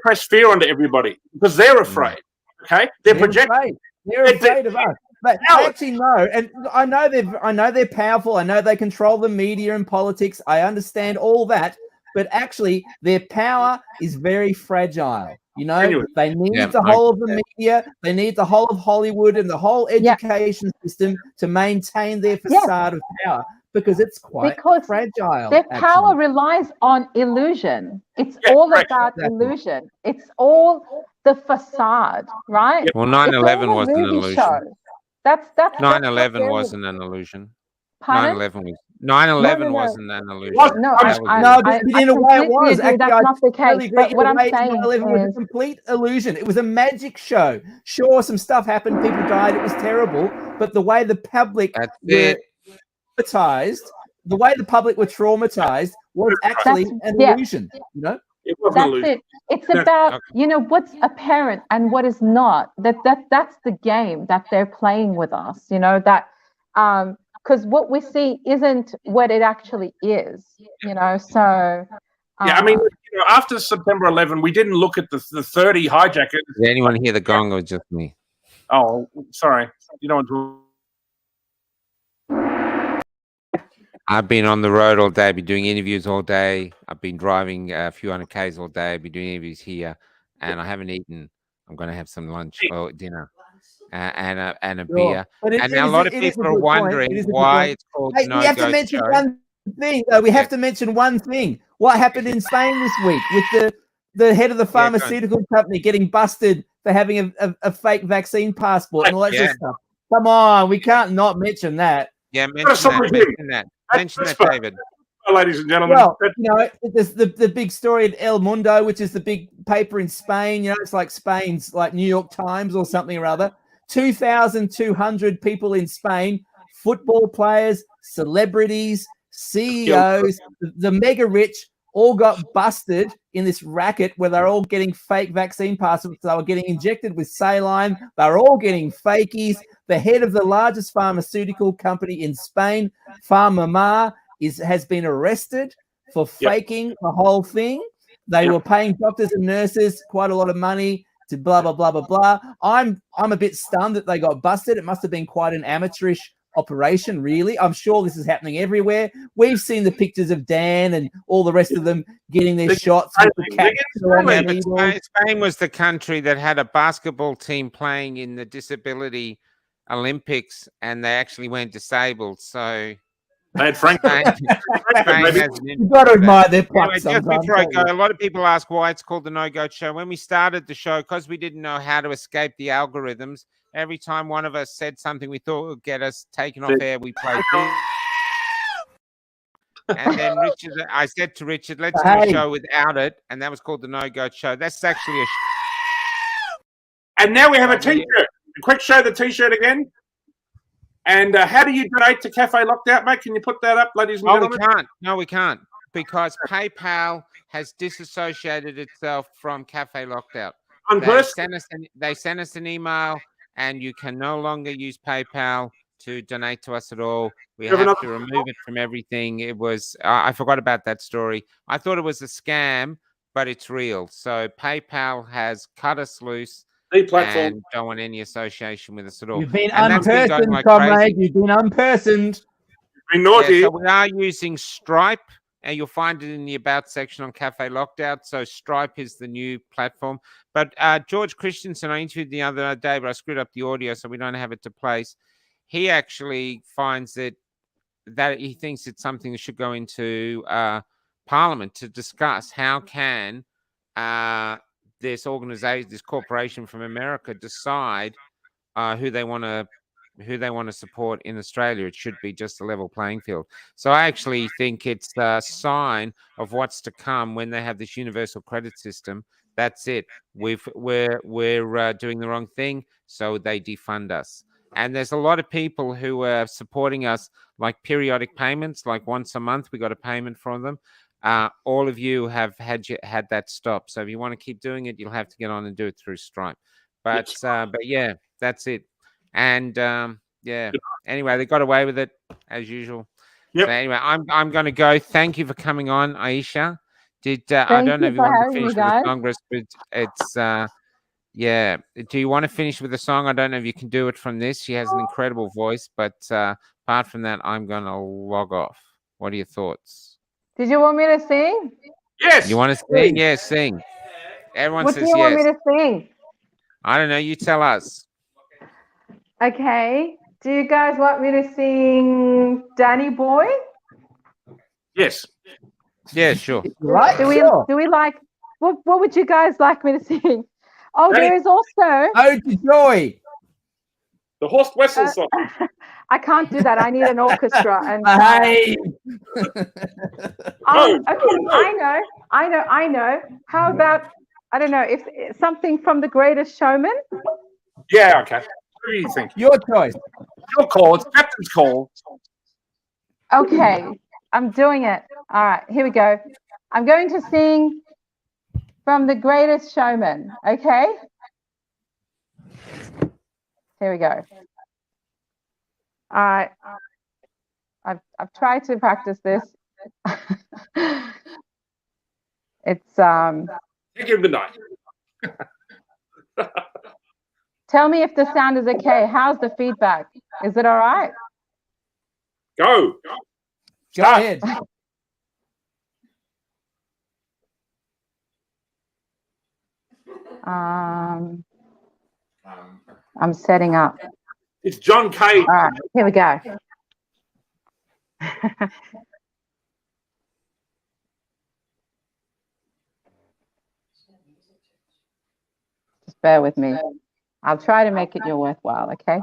press fear onto everybody? Because they're afraid. Okay, they're projecting. They're afraid of us. But I actually know, and I know they're powerful. I know they control the media and politics. I understand all that, but actually, their power is very fragile. They need the whole of the media. They need the whole of Hollywood and the whole education system to maintain their facade of power, because it's quite fragile. Their power relies on illusion. It's all about illusion. It's all the facade, right? Well, 9/11 was an illusion. That's 9/11 wasn't an illusion. 9/11 wasn't an illusion. But in a way it was. Actually, that's not the case. But what I'm saying is, it was a complete illusion. It was a magic show. Sure, some stuff happened. People died. It was terrible. But the way the public were traumatized, was actually an illusion. It wasn't that's illusion. it. It's about what's apparent and what is not. That's the game that they're playing with us. Because what we see isn't what it actually is. So. I mean, after September 11, we didn't look at the 30 hijackers. Did anyone hear the gong, or just me? Oh, sorry. You don't want to. I've been on the road all day. I've been doing interviews all day. I've been driving a few hundred Ks all day. I've been doing interviews here, and I haven't eaten. I'm going to have some lunch or dinner and a beer. And now a lot of people are wondering why it's called No We have to mention one thing, though. We have to mention one thing. What happened in Spain this week with the head of the pharmaceutical company getting busted for having a fake vaccine passport and all that sort of stuff? Come on, we can't not mention that. Yeah, mention that. Mention that, David. Ladies and gentlemen. Well, there's the big story at El Mundo, which is the big paper in Spain. It's like Spain's like New York Times or something or other. 2,200 people in Spain, football players, celebrities, CEOs, the mega rich, all got busted in this racket where they're all getting fake vaccine passports. They were getting injected with saline. They're all getting fakies. The head of the largest pharmaceutical company in Spain, Pharmamar, has been arrested for faking the whole thing. They were paying doctors and nurses quite a lot of money to blah blah blah blah blah. I'm a bit stunned that they got busted. It must have been quite an amateurish operation, really. I'm sure this is happening everywhere. We've seen the pictures of Dan and all the rest of them getting their shots with the cat. Spain was the country that had a basketball team playing in the disability Olympics, and they actually went disabled. So they had Frank. You've got to admire their pluck. Anyway, just before I go, a lot of people ask why it's called the No Go Show. When we started the show, because we didn't know how to escape the algorithms, every time one of us said something we thought would get us taken off air, we played. And then I said to Richard, let's do a show without it, and that was called the No Go Show. That's actually a. And now we have a T-shirt. A quick show the T-shirt again. And how do you donate to Cafe Lockdown, mate? Can you put that up, ladies and gentlemen? We can't. No, we can't, because PayPal has disassociated itself from Cafe Lockdown. They sent us an email, and you can no longer use PayPal to donate to us at all. We have to remove it from everything. It was I forgot about that story. I thought it was a scam, but it's real. So PayPal has cut us loose. And don't want any association with us at all. You've been unpersoned, comrade. You've been unpersoned. Been naughty. So we are using Stripe, and you'll find it in the About section on Cafe Lockdown. So Stripe is the new platform. But George Christensen, I interviewed the other day, but I screwed up the audio, so we don't have it to place. He actually finds that he thinks it's something that should go into Parliament to discuss. How can this organization, this corporation from America, decide who they want to support in Australia? It should be just a level playing field. So I actually think it's a sign of what's to come when they have this universal credit system. That's it. We're doing the wrong thing, so they defund us. And there's a lot of people who are supporting us, like periodic payments, like once a month we got a payment from them. All of you have had that stop. So if you want to keep doing it, you'll have to get on and do it through Stripe. But yeah, that's it. And anyway, they got away with it as usual. Yep. So anyway, I'm going to go. Thank you for coming on, Ayse. I don't know if you want to finish with the Congress, but it's Do you want to finish with a song? I don't know if you can do it from this. She has an incredible voice, but apart from that, I'm going to log off. What are your thoughts? Did you want me to sing? Yes. You want to sing? Yes, sing. Everyone says yes. What do you want me to sing? I don't know. You tell us. Okay. Do you guys want me to sing Danny Boy? Yes. Yeah, sure. Right. Do we like what would you guys like me to sing? Oh, Danny. There is also Ode to Joy. The Horst Wessel song. I can't do that. I need an orchestra. And hey. Okay, I know. How about, I don't know, if something from The Greatest Showman? Yeah, okay. What do you think? Your choice. Your call. It's Captain's call. Okay, I'm doing it. All right, here we go. I'm going to sing from The Greatest Showman, okay? Here we go. All right. I've tried to practice this. It's Take him tonight. Tell me if the sound is okay. How's the feedback? Is it all right? Go ahead. I'm setting up. It's John Cage. All right, here we go. Just bear with me. I'll try to make it your worthwhile, okay?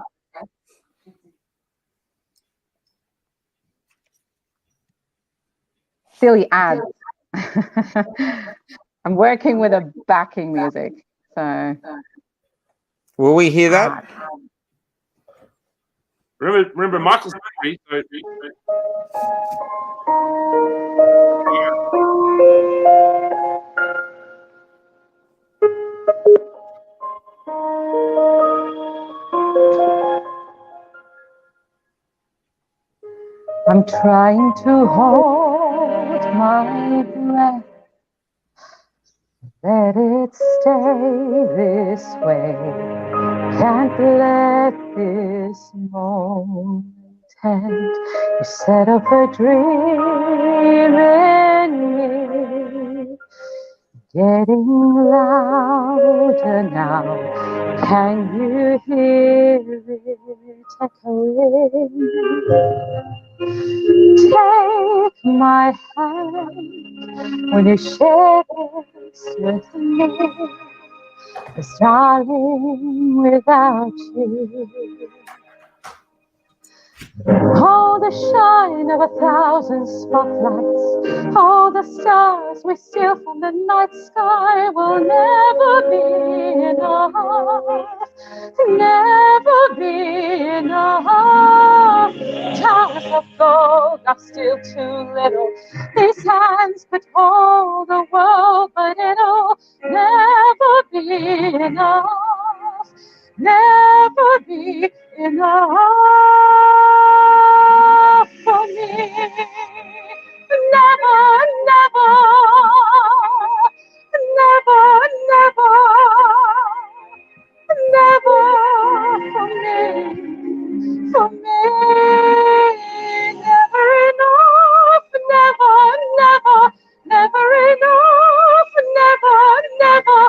Silly ads. I'm working with a backing music, so. Will we hear that? Remember Michael's movie. So... I'm trying to hold my breath. Let it stay this way. Can't let this moment end. You set up a dream in me, getting louder now. Can you hear it echoing? Take my hand when you share this with me. 'Cause darling, without you, oh, the shine of 1,000 spotlights, oh, the stars we steal from the night sky will never be enough, never be enough. Towers of gold are still too little. These hands could hold the world, but it'll never be enough, never be enough for me. Never, never, never, never, never for me, for me. Never enough, never, never, never enough, never, never,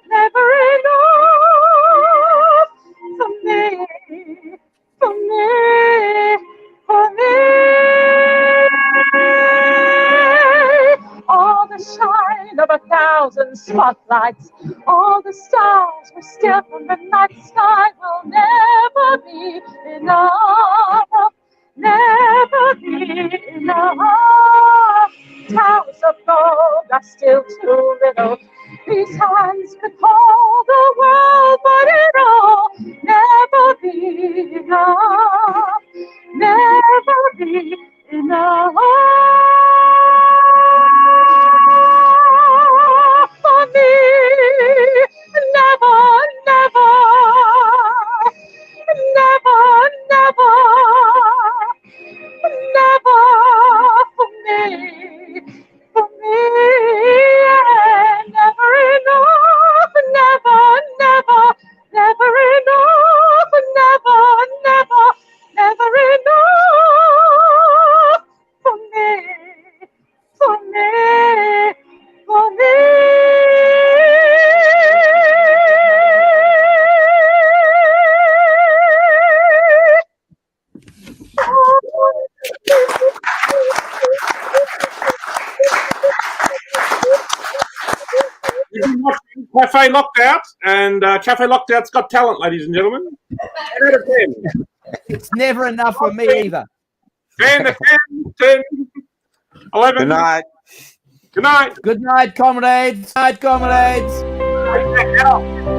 never enough for me, for me, for me. All the shine of 1,000 spotlights, all the stars we steal from the night sky will never be enough, never be enough. Towers of gold are still too little. These hands could hold the world, but it'll never be enough, never be enough for me. Never, never, never, never, never for me, for me. Never enough, never, never, never enough, never, never, never enough for me, for me, for me. You've been watching Cafe Lockout, and Cafe Lockout's got talent, ladies and gentlemen. 10 out of 10. It's never enough for me either. 10 to 10, 10, 11. Good night. Good night. Good night, comrades. Night, comrades. Take care.